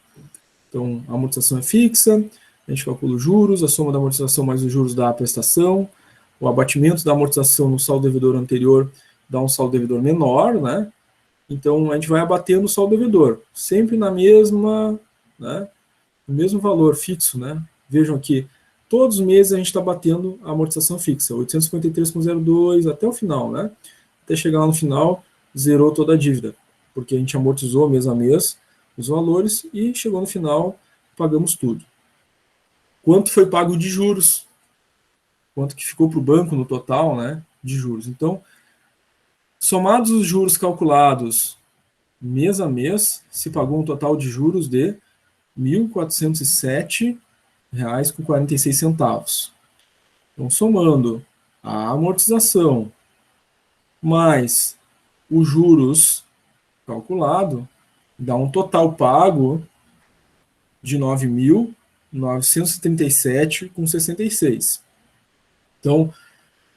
Então, a amortização é fixa, a gente calcula os juros, a soma da amortização mais os juros dá a prestação, o abatimento da amortização no saldo devedor anterior dá um saldo devedor menor, né? Então, a gente vai abatendo o saldo devedor, sempre na mesma, né, no mesmo valor fixo, né? Vejam aqui, todos os meses a gente está batendo a amortização fixa, 853,02 até o final, né? Até chegar lá no final, zerou toda a dívida, porque a gente amortizou mês a mês os valores e chegou no final, pagamos tudo. Quanto foi pago de juros? Quanto que ficou para o banco no total, né, de juros? Então, somados os juros calculados mês a mês, se pagou um total de juros de R$ 1.407,46. Então, somando a amortização mais os juros calculado, dá um total pago de R$ 9.937,66. Então,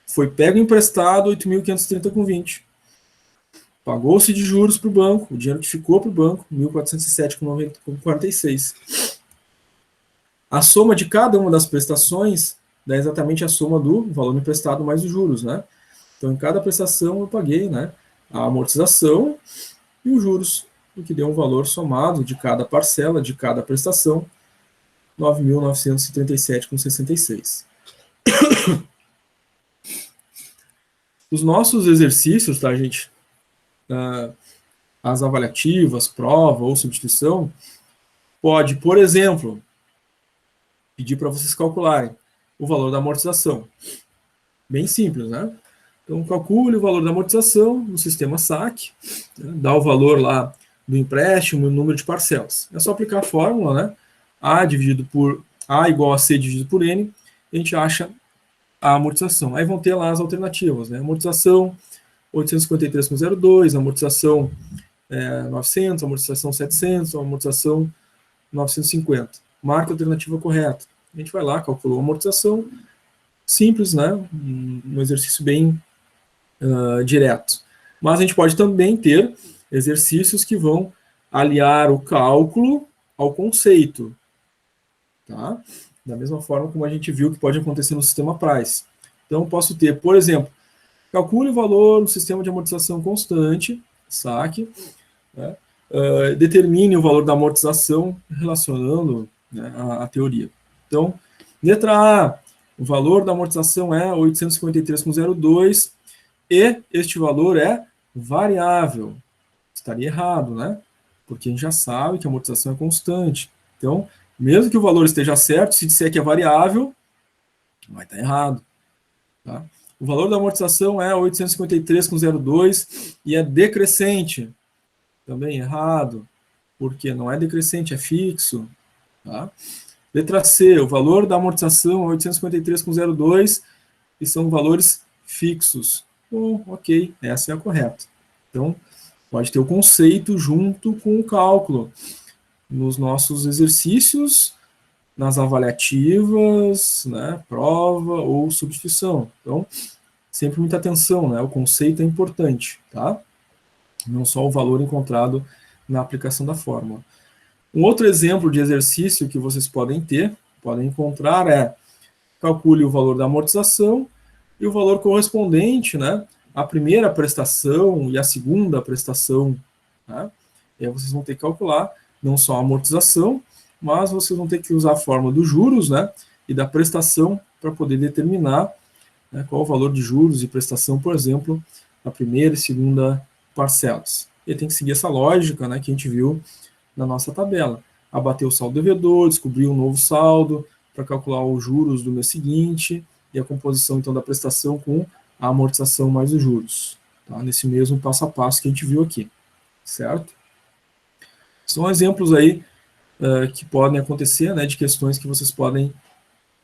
foi pego emprestado 8.530,20. Pagou-se de juros para o banco, o dinheiro que ficou para o banco, 1.407,46. A soma de cada uma das prestações dá exatamente a soma do valor emprestado mais os juros, né? Então, em cada prestação eu paguei, né, a amortização e os juros, o que deu um valor somado de cada parcela, de cada prestação, 9.937,66. Os nossos exercícios, tá, gente? As avaliativas, prova ou substituição, pode, por exemplo, pedir para vocês calcularem o valor da amortização. Bem simples, né? Então, calcule o valor da amortização no sistema SAC, né? Dá o valor lá do empréstimo e o número de parcelas. É só aplicar a fórmula, né? A igual a C dividido por N, a gente acha a amortização. Aí vão ter lá as alternativas, né? Amortização 853,02, amortização 900, amortização 700, amortização 950. Marca a alternativa correta. A gente vai lá, calculou a amortização, simples, né? Um exercício bem direto. Mas a gente pode também ter exercícios que vão aliar o cálculo ao conceito, tá? Da mesma forma como a gente viu que pode acontecer no sistema Price. Então, eu posso ter, por exemplo, calcule o valor no sistema de amortização constante, SAC, né? Determine o valor da amortização relacionando, né, a teoria. Então, letra A, o valor da amortização é 853,02 e este valor é variável. Estaria errado, né? Porque a gente já sabe que a amortização é constante. Então, mesmo que o valor esteja certo, se disser que é variável, vai estar errado. Tá? O valor da amortização é 853,02 e é decrescente. Também errado, porque não é decrescente, é fixo. Tá? Letra C, o valor da amortização é 853,02 e são valores fixos. Bom, ok, essa é a correta. Então, pode ter o conceito junto com o cálculo. Nos nossos exercícios, nas avaliativas, né, prova ou substituição. Então, sempre muita atenção, né? O conceito é importante, tá? Não só o valor encontrado na aplicação da fórmula. Um outro exemplo de exercício que vocês podem encontrar é calcule o valor da amortização e o valor correspondente, né, à primeira prestação e à segunda prestação. Tá? E aí vocês vão ter que calcular não só a amortização, mas vocês vão ter que usar a fórmula dos juros, né, e da prestação para poder determinar, né, qual o valor de juros e prestação, por exemplo, na primeira e segunda parcelas. E tem que seguir essa lógica, né, que a gente viu na nossa tabela. Abater o saldo devedor, descobrir um novo saldo para calcular os juros do mês seguinte e a composição, então, da prestação com a amortização mais os juros. Tá? Nesse mesmo passo a passo que a gente viu aqui. Certo? São exemplos aí que podem acontecer, né, de questões que vocês podem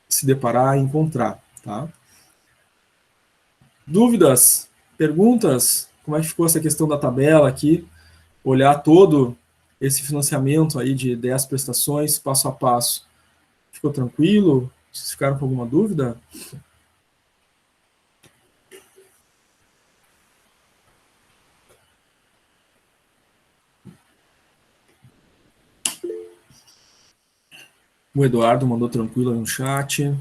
se deparar e encontrar. Tá? Dúvidas? Perguntas? Como é que ficou essa questão da tabela aqui? Olhar todo esse financiamento aí de 10 prestações, passo a passo. Ficou tranquilo? Vocês ficaram com alguma dúvida? O Eduardo mandou tranquilo aí no chat.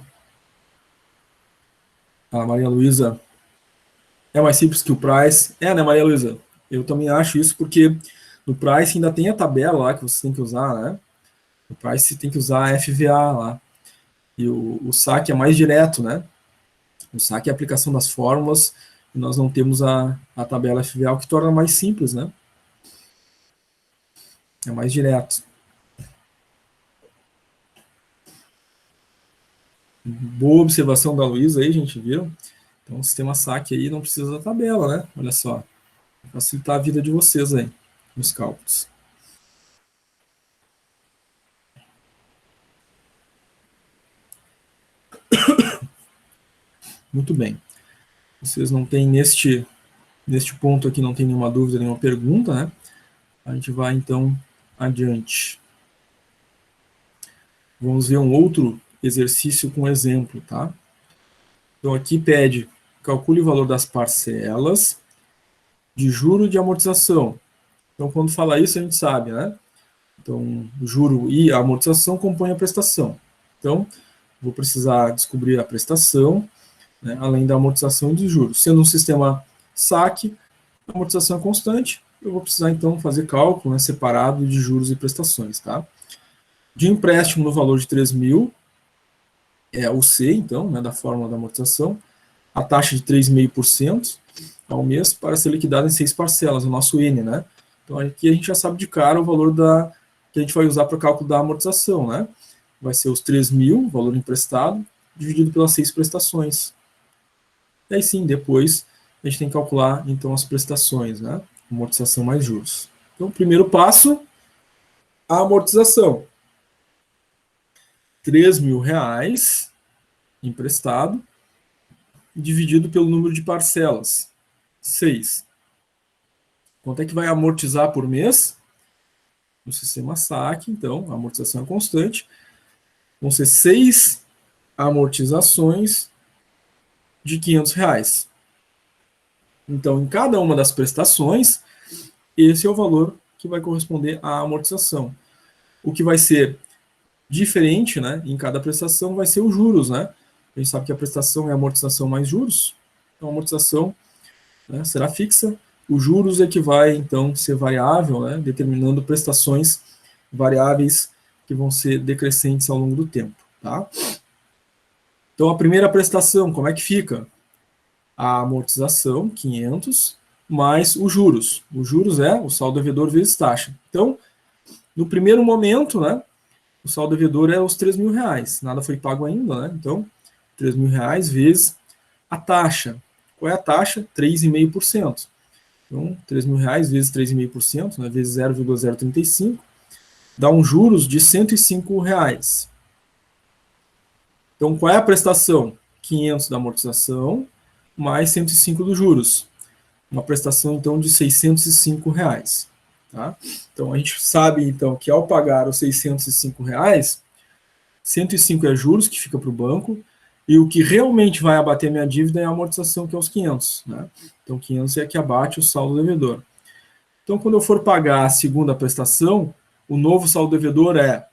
A Maria Luísa, é mais simples que o Price. É, né, Maria Luísa? Eu também acho isso, porque no Price ainda tem a tabela lá que você tem que usar, né? No Price você tem que usar a FVA lá. E o SAC é mais direto, né? O SAC é a aplicação das fórmulas, e nós não temos a tabela FVA, o que torna mais simples, né? É mais direto. Boa observação da Luísa aí, gente, viu? Então, o sistema SAC aí não precisa da tabela, né? Olha só. Vai facilitar a vida de vocês aí, nos cálculos. Muito bem. Vocês não têm neste ponto aqui, não tem nenhuma dúvida, nenhuma pergunta, né? A gente vai, então, adiante. Vamos ver um outro exercício com exemplo, tá? Então, aqui pede, calcule o valor das parcelas de juro de amortização. Então, quando fala isso, a gente sabe, né? Então, o juro e a amortização compõem a prestação. Então, vou precisar descobrir a prestação, né, além da amortização e dos juros. Sendo um sistema SAC, a amortização é constante, eu vou precisar, então, fazer cálculo, né, separado de juros e prestações, tá? De empréstimo no valor de 3.000, é o C, então, né, da fórmula da amortização, a taxa de 3,5% ao mês para ser liquidada em 6 parcelas, o nosso N, né? Então, aqui a gente já sabe de cara o valor da que a gente vai usar para o cálculo da amortização, né? Vai ser os 3.000, valor emprestado, dividido pelas 6 prestações. E aí sim, depois a gente tem que calcular, então, as prestações, né? Amortização mais juros. Então, primeiro passo, a amortização. R$3.000 emprestado, dividido pelo número de parcelas, 6. Quanto é que vai amortizar por mês? No sistema SAC, então, a amortização é constante. Vão ser 6 amortizações de R$500. Então, em cada uma das prestações, esse é o valor que vai corresponder à amortização. O que vai ser diferente, né, em cada prestação vai ser os juros, né? A gente sabe que a prestação é amortização mais juros, então a amortização, né, será fixa. Os juros é que vai, então, ser variável, né, determinando prestações variáveis que vão ser decrescentes ao longo do tempo, tá? Então, a primeira prestação, como é que fica? A amortização, 500, mais os juros. Os juros é o saldo devedor vezes taxa. Então, no primeiro momento, né, o saldo devedor é os R$3.000. Nada foi pago ainda, né? Então, R$3.000 vezes a taxa. Qual é a taxa? 3,5%. Então, R$3.000 vezes 3,5%, né, vezes 0,035, dá um juros de R$105. Então, qual é a prestação? 500 da amortização, mais 105 dos juros. Uma prestação, então, de R$605. Tá? Então, a gente sabe, então, que ao pagar os R$605, 105 é juros, que fica para o banco, e o que realmente vai abater minha dívida é a amortização, que é os 500. Né? Então, 500 é que abate o saldo devedor. Então, quando eu for pagar a segunda prestação, o novo saldo devedor é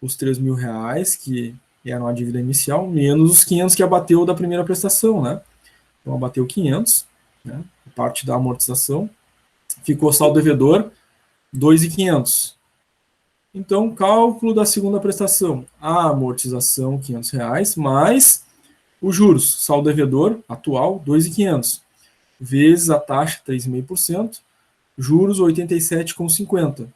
os R$3.000, que eram a dívida inicial, menos os 500 que abateu da primeira prestação. Né? Então, abateu 500, né? Parte da amortização. Ficou saldo devedor 2.500. Então, cálculo da segunda prestação. A amortização, R$500, mais os juros. Saldo devedor atual, 2.500. Vezes a taxa, 3,5%. Juros, 87,50.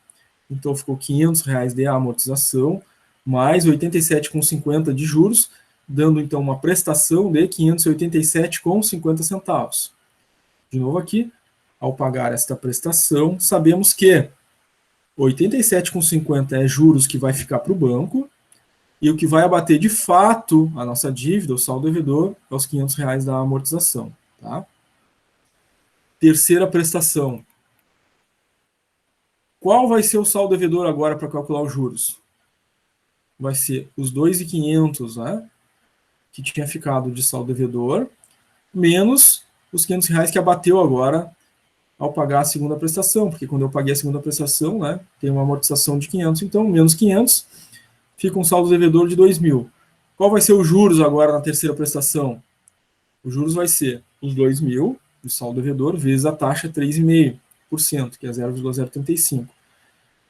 Então, ficou R$500 de amortização, mais 87,50 de juros, dando, então, uma prestação de 587,50 centavos. De novo aqui, ao pagar esta prestação, sabemos que 87,50 é juros que vai ficar para o banco, e o que vai abater de fato a nossa dívida, o saldo devedor, é os R$500 da amortização. Tá? Terceira prestação. Qual vai ser o saldo devedor agora para calcular os juros? Vai ser os 2.500, né, que tinha ficado de saldo devedor, menos os R$500 que abateu agora ao pagar a segunda prestação, porque quando eu paguei a segunda prestação, né, tem uma amortização de 500, então menos 500, fica um saldo devedor de 2.000. Qual vai ser os juros agora na terceira prestação? Os juros vai ser os 2.000, o saldo devedor, vezes a taxa 3,5%, que é 0,035.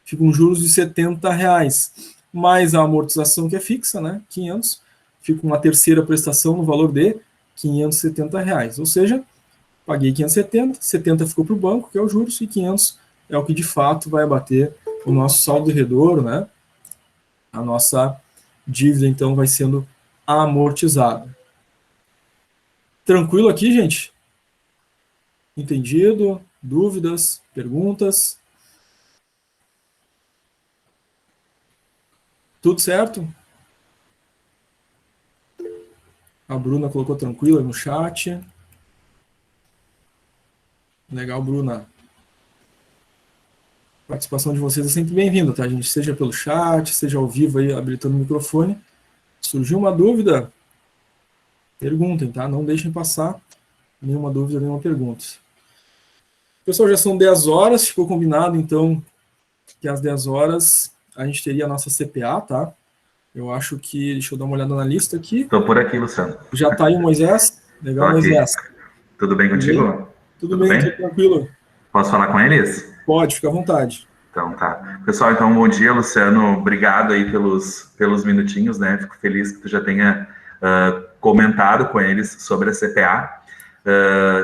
Fica um juros de R$70, mais a amortização que é fixa, né, 500, fica uma terceira prestação no valor de R$570, ou seja, paguei 570, 70 ficou para o banco, que é o juros, e 500 é o que de fato vai abater o nosso saldo devedor, né? A nossa dívida, então, vai sendo amortizada. Tranquilo aqui, gente? Entendido? Dúvidas? Perguntas? Tudo certo? A Bruna colocou tranquila no chat. Legal, Bruna. A participação de vocês é sempre bem-vinda, tá, gente? Seja pelo chat, seja ao vivo aí, habilitando o microfone. Surgiu uma dúvida? Perguntem, tá? Não deixem passar nenhuma dúvida, nenhuma pergunta. Pessoal, já são 10 horas, ficou combinado, então, que às 10 horas a gente teria a nossa CPA, tá? Eu acho que... Deixa eu dar uma olhada na lista aqui. Estou por aqui, Luciano. Já está aí o Moisés? Legal, Moisés. Tudo bem contigo? Tudo bem, tudo tranquilo. Posso falar com eles? Pode, fica à vontade. Então tá. Pessoal, então bom dia, Luciano. Obrigado aí pelos minutinhos, né? Fico feliz que tu já tenha comentado com eles sobre a CPA.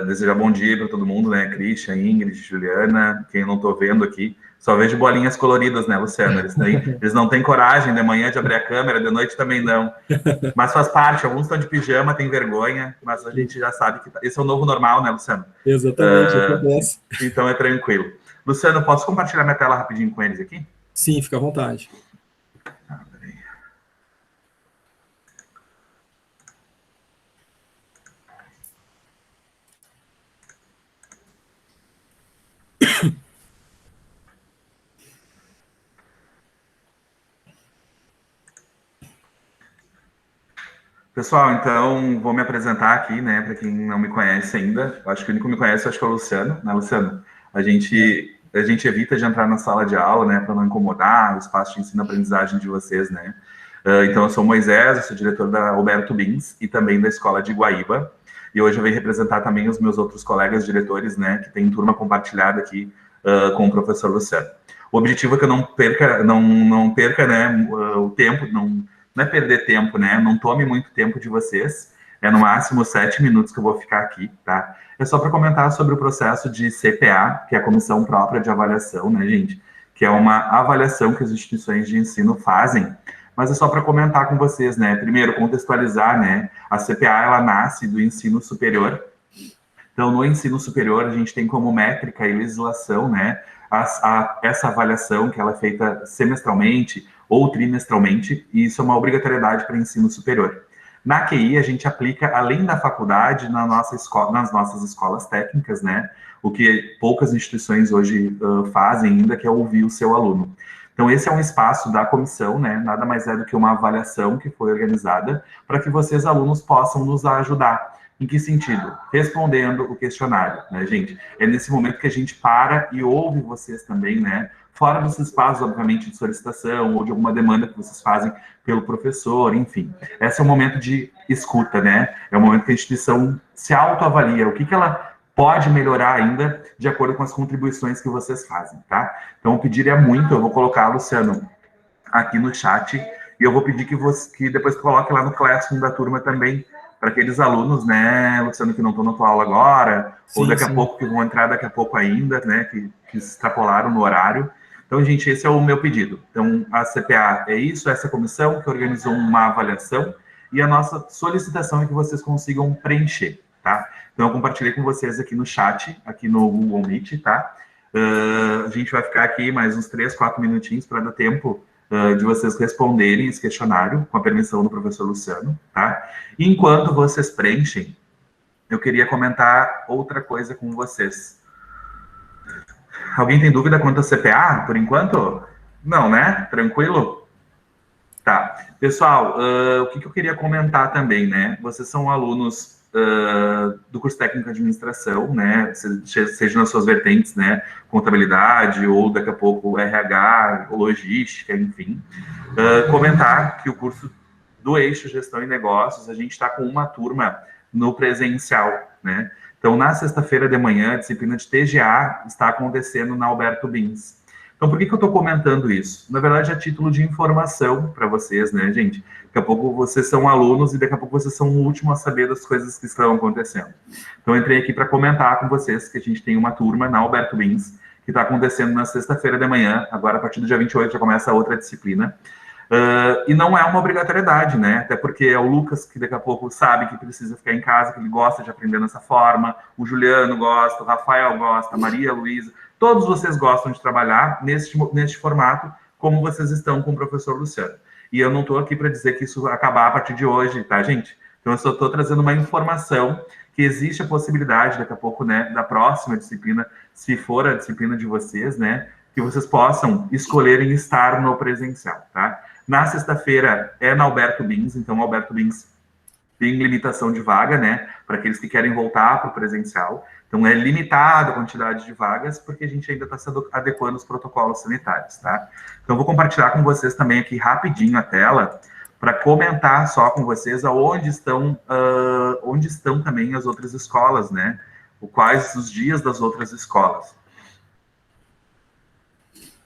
Desejar bom dia para todo mundo, né? Christian, Ingrid, Juliana, quem eu não estou vendo aqui. Só vejo bolinhas coloridas, né, Luciano? Eles não têm coragem de manhã de abrir a câmera, de noite também não. Mas faz parte, alguns estão de pijama, tem vergonha, mas a gente já sabe que esse é o novo normal, né, Luciano? Exatamente, acontece. Então é tranquilo. Luciano, posso compartilhar minha tela rapidinho com eles aqui? Sim, fica à vontade. Peraí. Pessoal, então vou me apresentar aqui, né, para quem não me conhece ainda. Acho que o único que me conhece acho que é o Luciano, né, Luciano? A gente evita de entrar na sala de aula, né, para não incomodar o espaço de ensino-aprendizagem de vocês, né? Então, eu sou Moisés, eu sou diretor da Alberto Bins e também da Escola de Guaíba. E hoje eu venho representar também os meus outros colegas diretores, né, que tem turma compartilhada aqui com o professor Luciano. O objetivo é que eu não perca, né, o tempo, não é perder tempo, né? Não tome muito tempo de vocês. É no máximo 7 minutos que eu vou ficar aqui, tá? É só para comentar sobre o processo de CPA, que é a Comissão Própria de Avaliação, né, gente? Que é uma avaliação que as instituições de ensino fazem. Mas é só para comentar com vocês, né? Primeiro, contextualizar, né? A CPA, ela nasce do ensino superior. Então, no ensino superior, a gente tem como métrica e legislação, né? Essa avaliação que ela é feita semestralmente ou trimestralmente, e isso é uma obrigatoriedade para ensino superior. Na QI, a gente aplica, além da faculdade, nas nossas escolas técnicas, né? O que poucas instituições hoje fazem ainda, que é ouvir o seu aluno. Então, esse é um espaço da comissão, né? Nada mais é do que uma avaliação que foi organizada para que vocês, alunos, possam nos ajudar. Em que sentido? Respondendo o questionário, né, gente? É nesse momento que a gente para e ouve vocês também, né? Fora dos espaços, obviamente, de solicitação ou de alguma demanda que vocês fazem pelo professor, enfim. Esse é o momento de escuta, né? É o momento que a instituição se autoavalia, o que ela pode melhorar ainda de acordo com as contribuições que vocês fazem, tá? Então, o pedir é muito, eu vou colocar, Luciano, aqui no chat, e eu vou pedir que depois coloque lá no Classroom da turma também, para aqueles alunos, né, Luciano, que não estão na tua aula agora, sim, ou daqui a pouco, que vão entrar daqui a pouco ainda, né, que extrapolaram no horário. Então, gente, esse é o meu pedido. Então, a CPA é isso, essa comissão que organizou uma avaliação, e a nossa solicitação é que vocês consigam preencher, tá? Então, eu compartilhei com vocês aqui no chat, aqui no Google Meet, tá? A gente vai ficar aqui mais uns 3, 4 minutinhos para dar tempo de vocês responderem esse questionário, com a permissão do professor Luciano, tá? E enquanto vocês preenchem, eu queria comentar outra coisa com vocês. Alguém tem dúvida quanto a CPA, por enquanto? Não, né? Tranquilo? Tá. Pessoal, o que eu queria comentar também, né? Vocês são alunos do curso técnico de administração, né? Seja nas suas vertentes, né? Contabilidade, ou daqui a pouco RH, logística, enfim. Comentar que o curso do eixo Gestão e Negócios, a gente está com uma turma no presencial, né? Então, na sexta-feira de manhã, a disciplina de TGA está acontecendo na Alberto Bins. Então, por que eu estou comentando isso? Na verdade, é título de informação para vocês, né, gente? Daqui a pouco vocês são alunos e daqui a pouco vocês são o último a saber das coisas que estão acontecendo. Então, eu entrei aqui para comentar com vocês que a gente tem uma turma na Alberto Bins, que está acontecendo na sexta-feira de manhã, agora a partir do dia 28 já começa a outra disciplina. E não é uma obrigatoriedade, né? Até porque é o Lucas que daqui a pouco sabe que precisa ficar em casa, que ele gosta de aprender dessa forma, o Juliano gosta, o Rafael gosta, a Maria, a Luísa, todos vocês gostam de trabalhar neste formato, como vocês estão com o professor Luciano. E eu não estou aqui para dizer que isso vai acabar a partir de hoje, tá, gente? Então, eu só estou trazendo uma informação que existe a possibilidade, daqui a pouco, né, da próxima disciplina, se for a disciplina de vocês, né, que vocês possam escolherem estar no presencial, tá? Na sexta-feira é na Alberto Bins, então Alberto Bins tem limitação de vaga, né, para aqueles que querem voltar para o presencial. Então, é limitada a quantidade de vagas, porque a gente ainda está se adequando aos protocolos sanitários, tá? Então, vou compartilhar com vocês também aqui rapidinho a tela, para comentar só com vocês onde estão também as outras escolas, né? Quais os dias das outras escolas.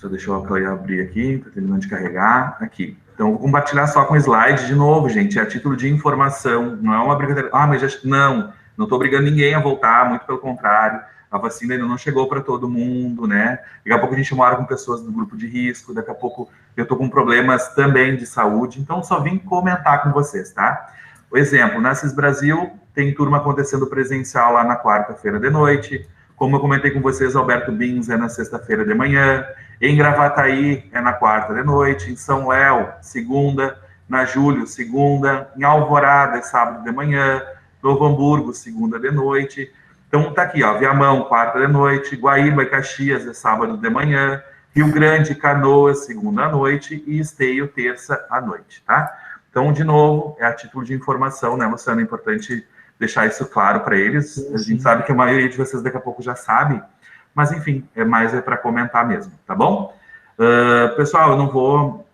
Deixa eu abrir aqui, está terminando de carregar, aqui. Então, vou compartilhar só com slide de novo, gente, é a título de informação, não é uma brincadeira. Ah, mas já... Não, Não estou obrigando ninguém a voltar, muito pelo contrário. A vacina ainda não chegou para todo mundo, né? Daqui a pouco a gente mora com pessoas do grupo de risco, daqui a pouco eu estou com problemas também de saúde, então só vim comentar com vocês, tá? O exemplo, na CIS Brasil, tem turma acontecendo presencial lá na quarta-feira de noite, como eu comentei com vocês, Alberto Bins é na sexta-feira de manhã, em Gravataí é na quarta de noite, em São Léo, segunda, na Júlio, segunda, em Alvorada é sábado de manhã, Novo Hamburgo, segunda de noite. Então tá aqui, ó, Viamão, quarta de noite, Guaíba e Caxias é sábado de manhã, Rio Grande, Canoas, segunda à noite e Esteio, terça à noite, tá? Então, de novo, é a título de informação, né, Luciano? É importante deixar isso claro para eles. A gente sabe que a maioria de vocês daqui a pouco já sabe, mas enfim, é para comentar mesmo, tá bom? Pessoal, eu não vou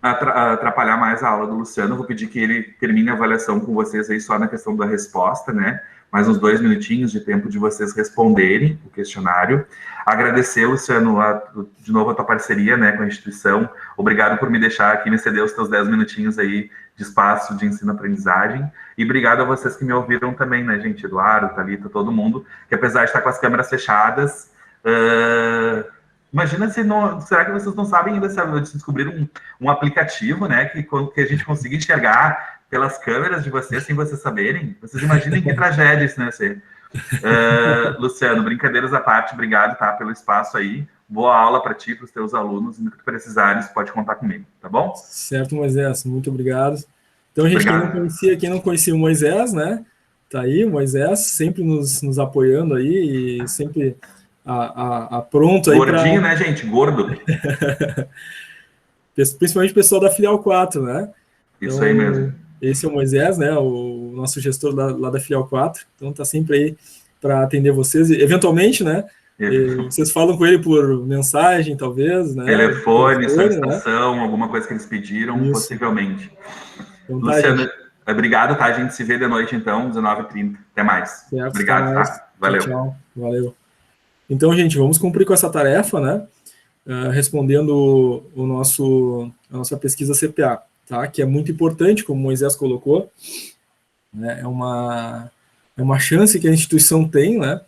atrapalhar mais a aula do Luciano, vou pedir que ele termine a avaliação com vocês aí só na questão da resposta, né? Mais uns 2 minutinhos de tempo de vocês responderem o questionário. Agradecer, Luciano, de novo a tua parceria, né, com a instituição. Obrigado por me deixar aqui, me ceder os teus 10 minutinhos aí de espaço de ensino-aprendizagem. E obrigado a vocês que me ouviram também, né, gente? Eduardo, Thalita, todo mundo, que apesar de estar com as câmeras fechadas, imagina se não... Será que vocês não sabem ainda se descobriram um aplicativo, né, que a gente consiga enxergar pelas câmeras de vocês, sem vocês saberem? Vocês imaginem que tragédia isso, né, ser. Luciano, brincadeiras à parte, obrigado, tá, pelo espaço aí. Boa aula para ti, para os teus alunos, e no que tu precisares, pode contar comigo, tá bom? Certo, Moisés, muito obrigado. Então, gente, quem não conhecia o Moisés, né, tá aí, o Moisés sempre nos apoiando aí e sempre pronto aí. Gordinho, né, gente? Gordo. Principalmente o pessoal da Filial 4, né? Isso então, aí mesmo. Esse é o Moisés, né, o nosso gestor lá da Filial 4, então tá sempre aí para atender vocês, e, eventualmente, né, vocês falam com ele por mensagem, talvez, né? Telefone, solicitação, né? Alguma coisa que eles pediram, isso. Possivelmente. Então, Luciano, obrigado, tá? A gente se vê de noite, então, 19h30. Até mais. Certo, obrigado, tá? Valeu. Tchau. Valeu. Então, gente, vamos cumprir com essa tarefa, né? Respondendo a nossa pesquisa CPA, tá? Que é muito importante, como o Moisés colocou, né? É uma chance que a instituição tem, né?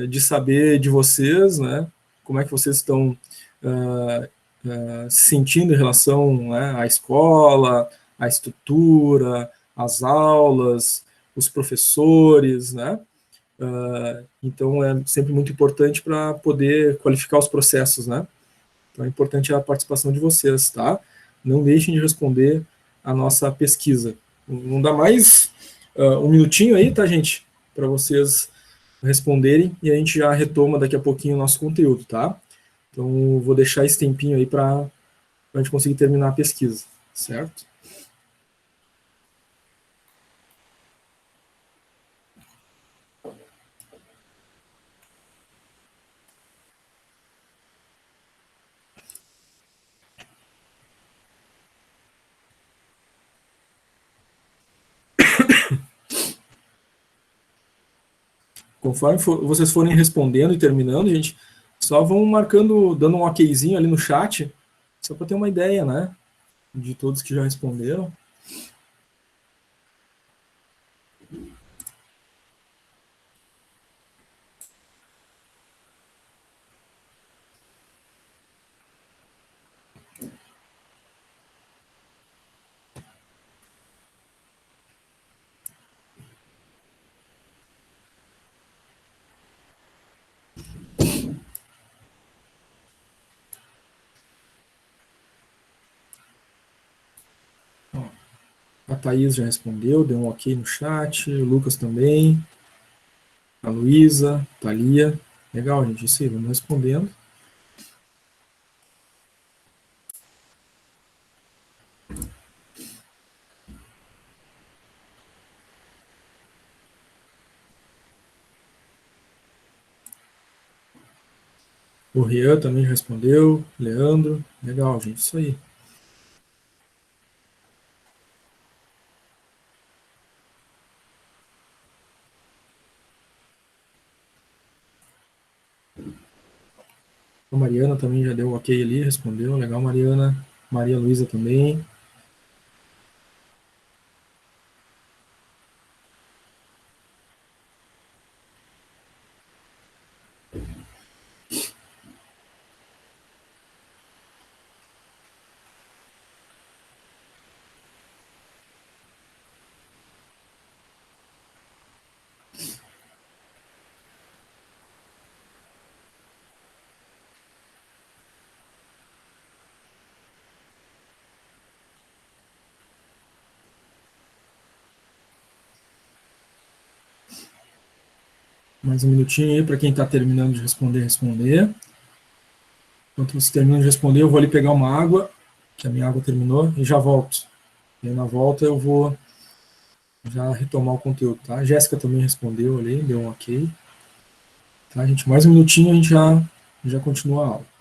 De saber de vocês, né? Como é que vocês estão se sentindo em relação, né, à escola, à estrutura, às aulas, os professores, né? Então é sempre muito importante para poder qualificar os processos, né? Então é importante a participação de vocês, tá? Não deixem de responder a nossa pesquisa. Não dá mais um minutinho aí, tá, gente? Para vocês responderem e a gente já retoma daqui a pouquinho o nosso conteúdo, tá? Então vou deixar esse tempinho aí para a gente conseguir terminar a pesquisa, certo? Conforme vocês forem respondendo e terminando, gente, só vão marcando, dando um okzinho ali no chat, só para ter uma ideia, né, de todos que já responderam. A Thaís já respondeu, deu um ok no chat, o Lucas também, a Luísa, Thalia. Legal, gente, isso aí, vamos respondendo. O Rian também respondeu, Leandro. Legal, gente, isso aí. A Mariana também já deu ok ali, respondeu. Legal, Mariana. Maria Luísa também. Mais um minutinho aí para quem está terminando de responder. Enquanto você termina de responder, eu vou ali pegar uma água, que a minha água terminou, e já volto. E aí, na volta eu vou já retomar o conteúdo, tá? A Jéssica também respondeu ali, deu um ok. Tá, gente? Mais um minutinho e a gente já continua a aula.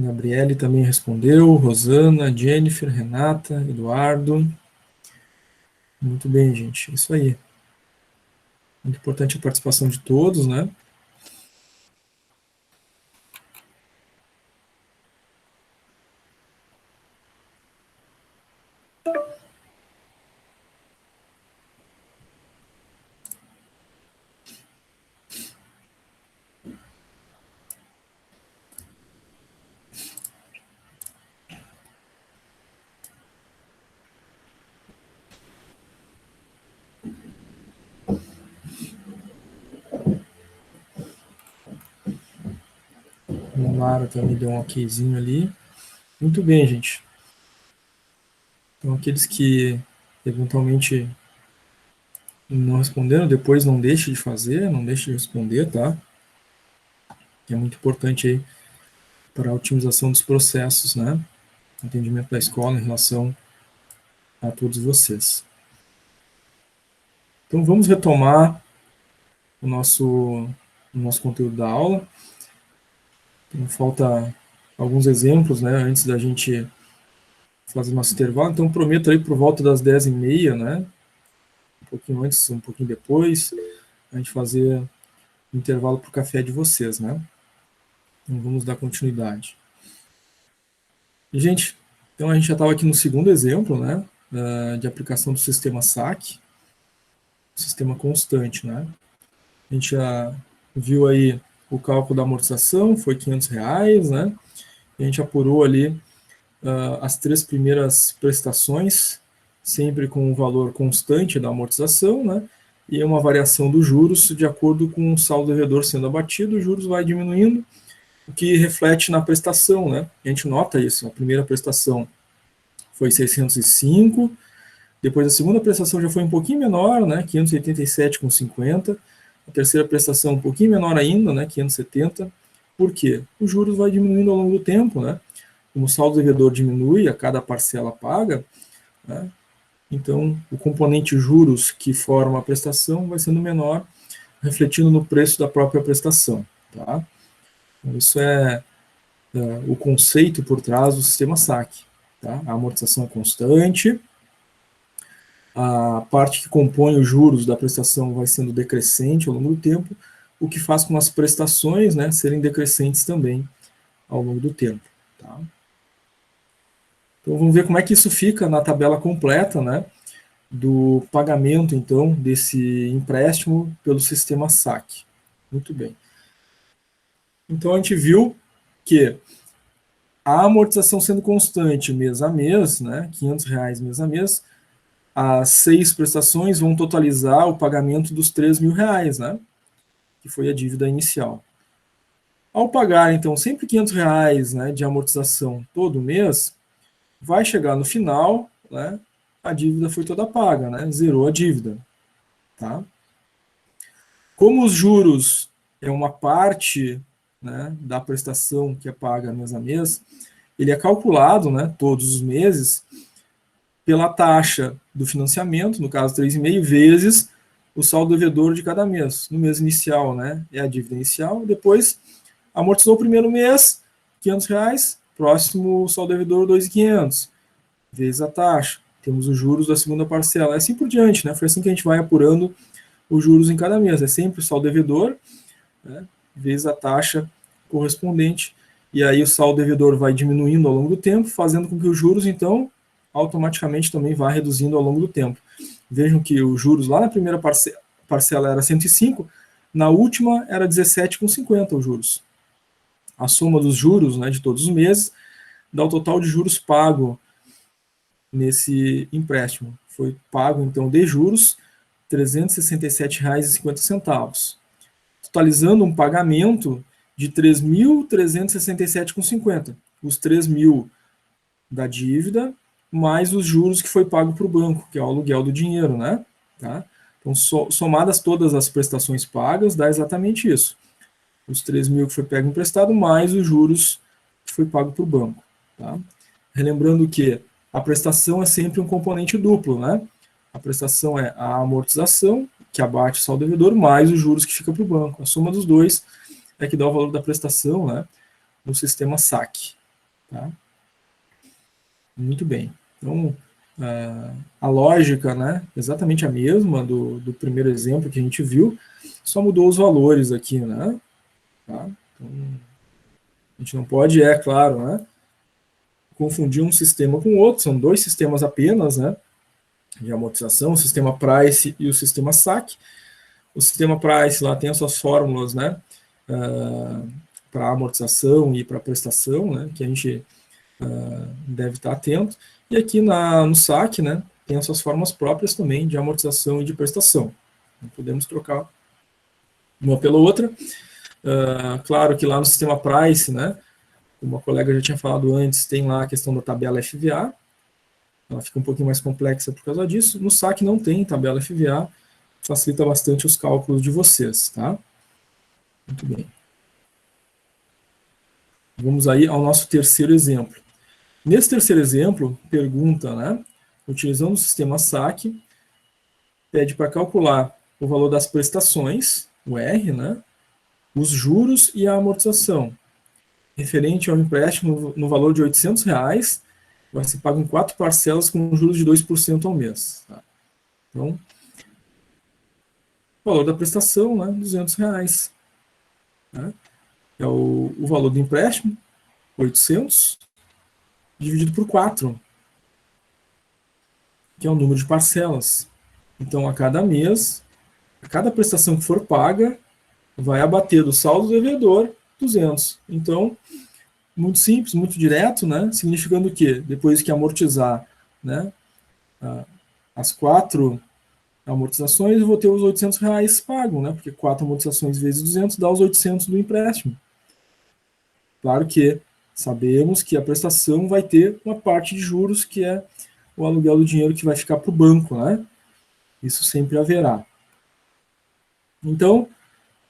Gabriele também respondeu, Rosana, Jennifer, Renata, Eduardo. Muito bem, gente, é isso aí. Muito importante a participação de todos, né? O Mara também deu um okzinho ali. Muito bem, gente. Então, aqueles que eventualmente não responderam, depois não deixe de fazer, não deixe de responder, tá? Que é muito importante aí para a otimização dos processos, né? Entendimento da escola em relação a todos vocês. Então, vamos retomar o nosso conteúdo da aula. Então, falta alguns exemplos, né, antes da gente fazer nosso intervalo. Então, prometo aí por volta das 10h30, né, um pouquinho antes, um pouquinho depois, a gente fazer o intervalo para o café de vocês, né. Então, vamos dar continuidade. E, gente, então a gente já estava aqui no segundo exemplo, né, de aplicação do sistema SAC, sistema constante, né. A gente já viu aí o cálculo da amortização, foi R$500, né, e a gente apurou ali as 3 primeiras prestações, sempre com o valor constante da amortização, né, e uma variação dos juros de acordo com o saldo devedor sendo abatido, os juros vai diminuindo, o que reflete na prestação, né, a gente nota isso, a primeira prestação foi 605, depois a segunda prestação já foi um pouquinho menor, né, 587,50, a terceira prestação um pouquinho menor ainda, né, 570, por quê? Os juros vai diminuindo ao longo do tempo, né, como o saldo devedor diminui a cada parcela paga, né, então o componente juros que forma a prestação vai sendo menor, refletindo no preço da própria prestação. Tá? Então, isso é o conceito por trás do sistema SAC. Tá? A amortização é constante, a parte que compõe os juros da prestação vai sendo decrescente ao longo do tempo, o que faz com as prestações, né, serem decrescentes também ao longo do tempo. Tá? Então, vamos ver como é que isso fica na tabela completa, né, do pagamento, então, desse empréstimo pelo sistema SAC. Muito bem. Então, a gente viu que a amortização sendo constante mês a mês, né, R$500 mês a mês, as 6 prestações vão totalizar o pagamento dos R$3.000, né? Que foi a dívida inicial. Ao pagar, então, sempre R$500, né, de amortização todo mês, vai chegar no final, né, a dívida foi toda paga, né? Zerou a dívida. Tá? Como os juros é uma parte, né, da prestação que é paga mês a mês, ele é calculado, né, todos os meses pela taxa do financiamento, no caso 3,5 vezes o saldo devedor de cada mês. No mês inicial, né, é a dívida inicial, depois amortizou o primeiro mês, R$500, próximo saldo devedor 2.500, vezes a taxa. Temos os juros da segunda parcela, assim por diante, né? Foi assim que a gente vai apurando os juros em cada mês. É sempre o saldo devedor, né, vezes a taxa correspondente, e aí o saldo devedor vai diminuindo ao longo do tempo, fazendo com que os juros, então, automaticamente também vá reduzindo ao longo do tempo. Vejam que os juros lá na primeira parcela era 105, na última era 17,50 os juros. A soma dos juros, né, de todos os meses dá o total de juros pago nesse empréstimo. Foi pago, então, de juros, R$ 367,50, totalizando um pagamento de R$ 3.367,50. Os 3.000 da dívida, mais os juros que foi pago para o banco, que é o aluguel do dinheiro, né? Tá? Então, somadas todas as prestações pagas, dá exatamente isso. Os 3.000 que foi pego emprestado, mais os juros que foi pago para o banco. Tá? Relembrando que a prestação é sempre um componente duplo, né? A prestação é a amortização, que abate o saldo devedor, mais os juros que fica para o banco. A soma dos dois é que dá o valor da prestação, né, no sistema SAC. Tá? Muito bem. Então, a lógica, né, exatamente a mesma do primeiro exemplo que a gente viu, só mudou os valores aqui, né? Tá? Então, a gente não pode, é claro, né, confundir um sistema com o outro, são 2 sistemas apenas, né, de amortização, o sistema Price e o sistema SAC. O sistema Price lá tem as suas fórmulas, né, para amortização e para prestação, né, que a gente deve estar atento. E aqui no SAC, né, tem as suas formas próprias também de amortização e de prestação. Não podemos trocar uma pela outra. Claro que lá no sistema Price, né, como a colega já tinha falado antes, tem lá a questão da tabela FVA. Ela fica um pouquinho mais complexa por causa disso. No SAC não tem tabela FVA, facilita bastante os cálculos de vocês, tá? Muito bem. Vamos aí ao nosso terceiro exemplo. Nesse terceiro exemplo, pergunta, né, utilizando o sistema SAC, pede para calcular o valor das prestações, o R, né, os juros e a amortização, referente ao empréstimo no valor de R$ 800, vai ser pago em 4 parcelas com juros de 2% ao mês. Tá? Então, o valor da prestação, né, R$ 200. Né? É o valor do empréstimo, 800, dividido por 4, que é o número de parcelas. Então, a cada mês, a cada prestação que for paga, vai abater do saldo devedor 200. Então, muito simples, muito direto, né? Significando que, depois que amortizar, né, as 4 amortizações, eu vou ter os R$ 800 pago, né? Porque 4 amortizações vezes 200 dá os 800 do empréstimo. Claro que sabemos que a prestação vai ter uma parte de juros, que é o aluguel do dinheiro que vai ficar para o banco, né? Isso sempre haverá. Então,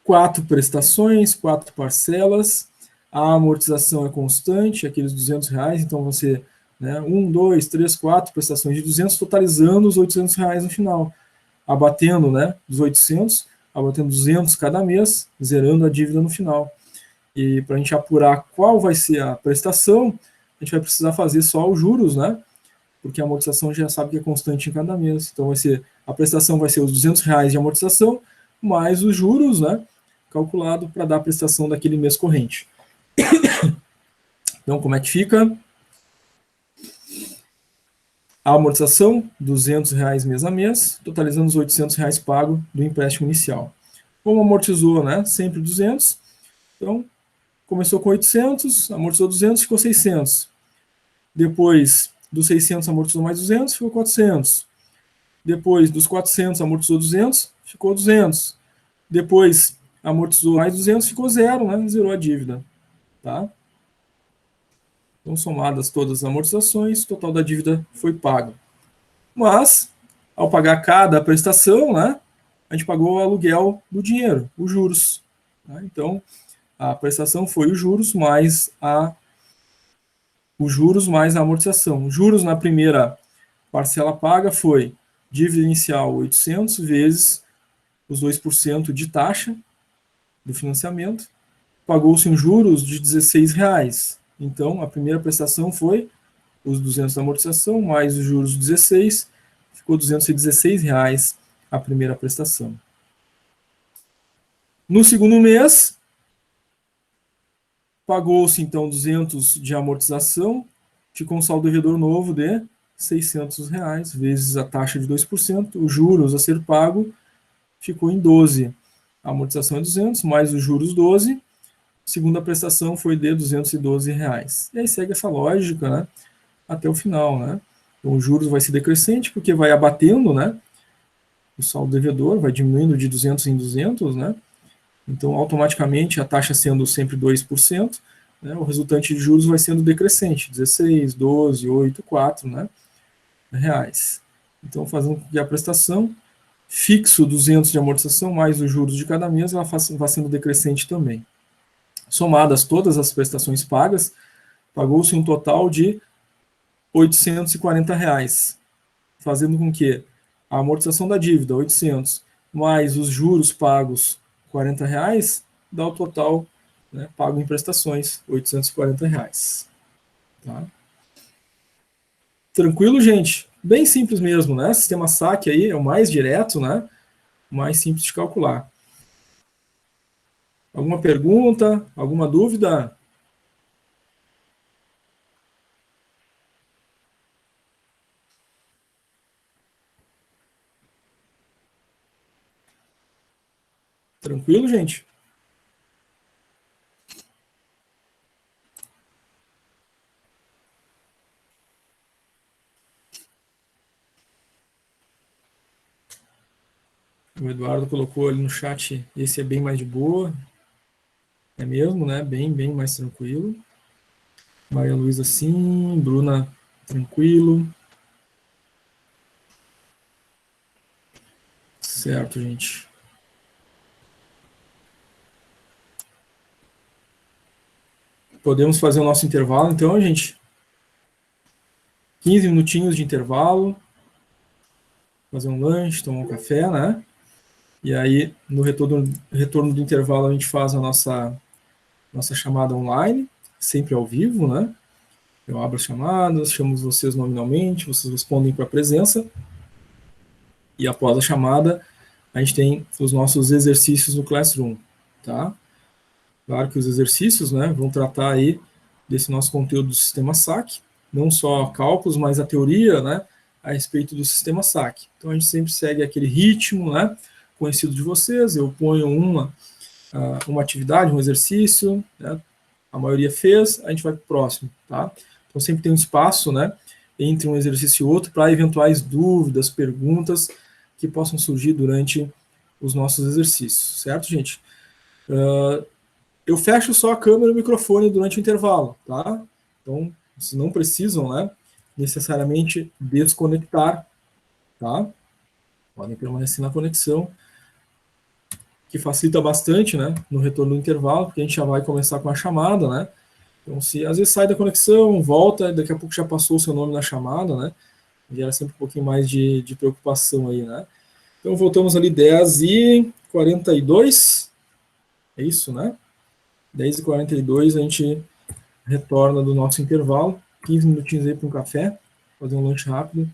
4 prestações, 4 parcelas, a amortização é constante, aqueles R$ 200, então vão ser, né, 1, 2, 3, 4 prestações de 200, totalizando os R$ 800 no final, abatendo, né, dos 800, abatendo 200 cada mês, zerando a dívida no final. E para a gente apurar qual vai ser a prestação, a gente vai precisar fazer só os juros, né, porque a amortização já sabe que é constante em cada mês. Então a prestação vai ser os R$ 200 de amortização, mais os juros, né, calculado para dar a prestação daquele mês corrente. Então, como é que fica? A amortização, R$ 200 mês a mês, totalizando os R$ 800 pago do empréstimo inicial. Como amortizou, né, sempre 200, então começou com 800, amortizou 200, ficou 600. Depois dos 600 amortizou mais 200, ficou 400. Depois dos 400, amortizou 200, ficou 200. Depois amortizou mais 200, ficou 0, né? Zerou a dívida. Tá? Então, somadas todas as amortizações, o total da dívida foi pago. Mas, ao pagar cada prestação, né, a gente pagou o aluguel do dinheiro, os juros. Tá? Então, a prestação foi os juros mais a amortização. Os juros na primeira parcela paga foi dívida inicial 800 vezes os 2% de taxa do financiamento. Pagou-se um juros de R$16. Então, a primeira prestação foi os 200 da amortização, mais os juros 16, ficou R$216 a primeira prestação. No segundo mês, pagou-se, então, 200 de amortização, ficou um saldo devedor novo de R$600, vezes a taxa de 2%, os juros a ser pago ficou em 12. A amortização é 200, mais os juros 12, segunda prestação foi de R$212. E aí segue essa lógica, né, até o final, né? Então, os juros vai ser decrescente, porque vai abatendo, né, o saldo devedor, vai diminuindo de 200 em 200, né? Então, automaticamente, a taxa sendo sempre 2%, né, o resultante de juros vai sendo decrescente, 16, 12, 8, 4, né, reais. Então, fazendo com que a prestação fixo 200 de amortização, mais os juros de cada mês, ela vai sendo decrescente também. Somadas todas as prestações pagas, pagou-se um total de R$840, fazendo com que a amortização da dívida, 800, mais os juros pagos, R$40, dá o total, né, pago em prestações, R$840. Tá? Tranquilo, gente? Bem simples mesmo, né? Sistema saque aí é o mais direto, né? O mais simples de calcular. Alguma pergunta? Alguma dúvida? Tranquilo, gente? O Eduardo colocou ali no chat, esse é bem mais de boa. É mesmo, né? Bem mais tranquilo. Maria Luísa, sim. Bruna, tranquilo. Certo, gente. Podemos fazer o nosso intervalo, então, gente. 15 minutinhos de intervalo. Fazer um lanche, tomar um café, né? E aí, no retorno do intervalo, a gente faz a nossa chamada online, sempre ao vivo, né? Eu abro as chamadas, chamo vocês nominalmente, vocês respondem com a presença. E após a chamada, a gente tem os nossos exercícios no Classroom, tá? Claro que os exercícios, né, vão tratar aí desse nosso conteúdo do sistema SAC, não só cálculos, mas a teoria, né, a respeito do sistema SAC. Então, a gente sempre segue aquele ritmo, né, conhecido de vocês. Eu ponho uma atividade, um exercício, né, a maioria fez, a gente vai para o próximo, tá? Então, sempre tem um espaço, né, entre um exercício e outro para eventuais dúvidas, perguntas que possam surgir durante os nossos exercícios, certo, gente? Eu fecho só a câmera e o microfone durante o intervalo, tá? Então, vocês não precisam, né, necessariamente desconectar, tá? Podem permanecer na conexão, que facilita bastante, né, no retorno do intervalo, porque a gente já vai começar com a chamada, né? Então, se às vezes sai da conexão, volta, daqui a pouco já passou o seu nome na chamada, né? Gera sempre um pouquinho mais de preocupação aí, né? Então, voltamos ali 10h42, é isso, né? 10h42 a gente retorna do nosso intervalo, 15 minutinhos aí para um café, fazer um lanche rápido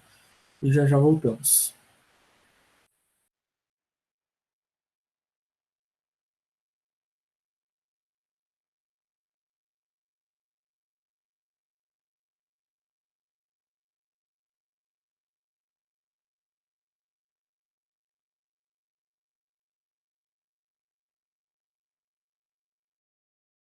e já voltamos.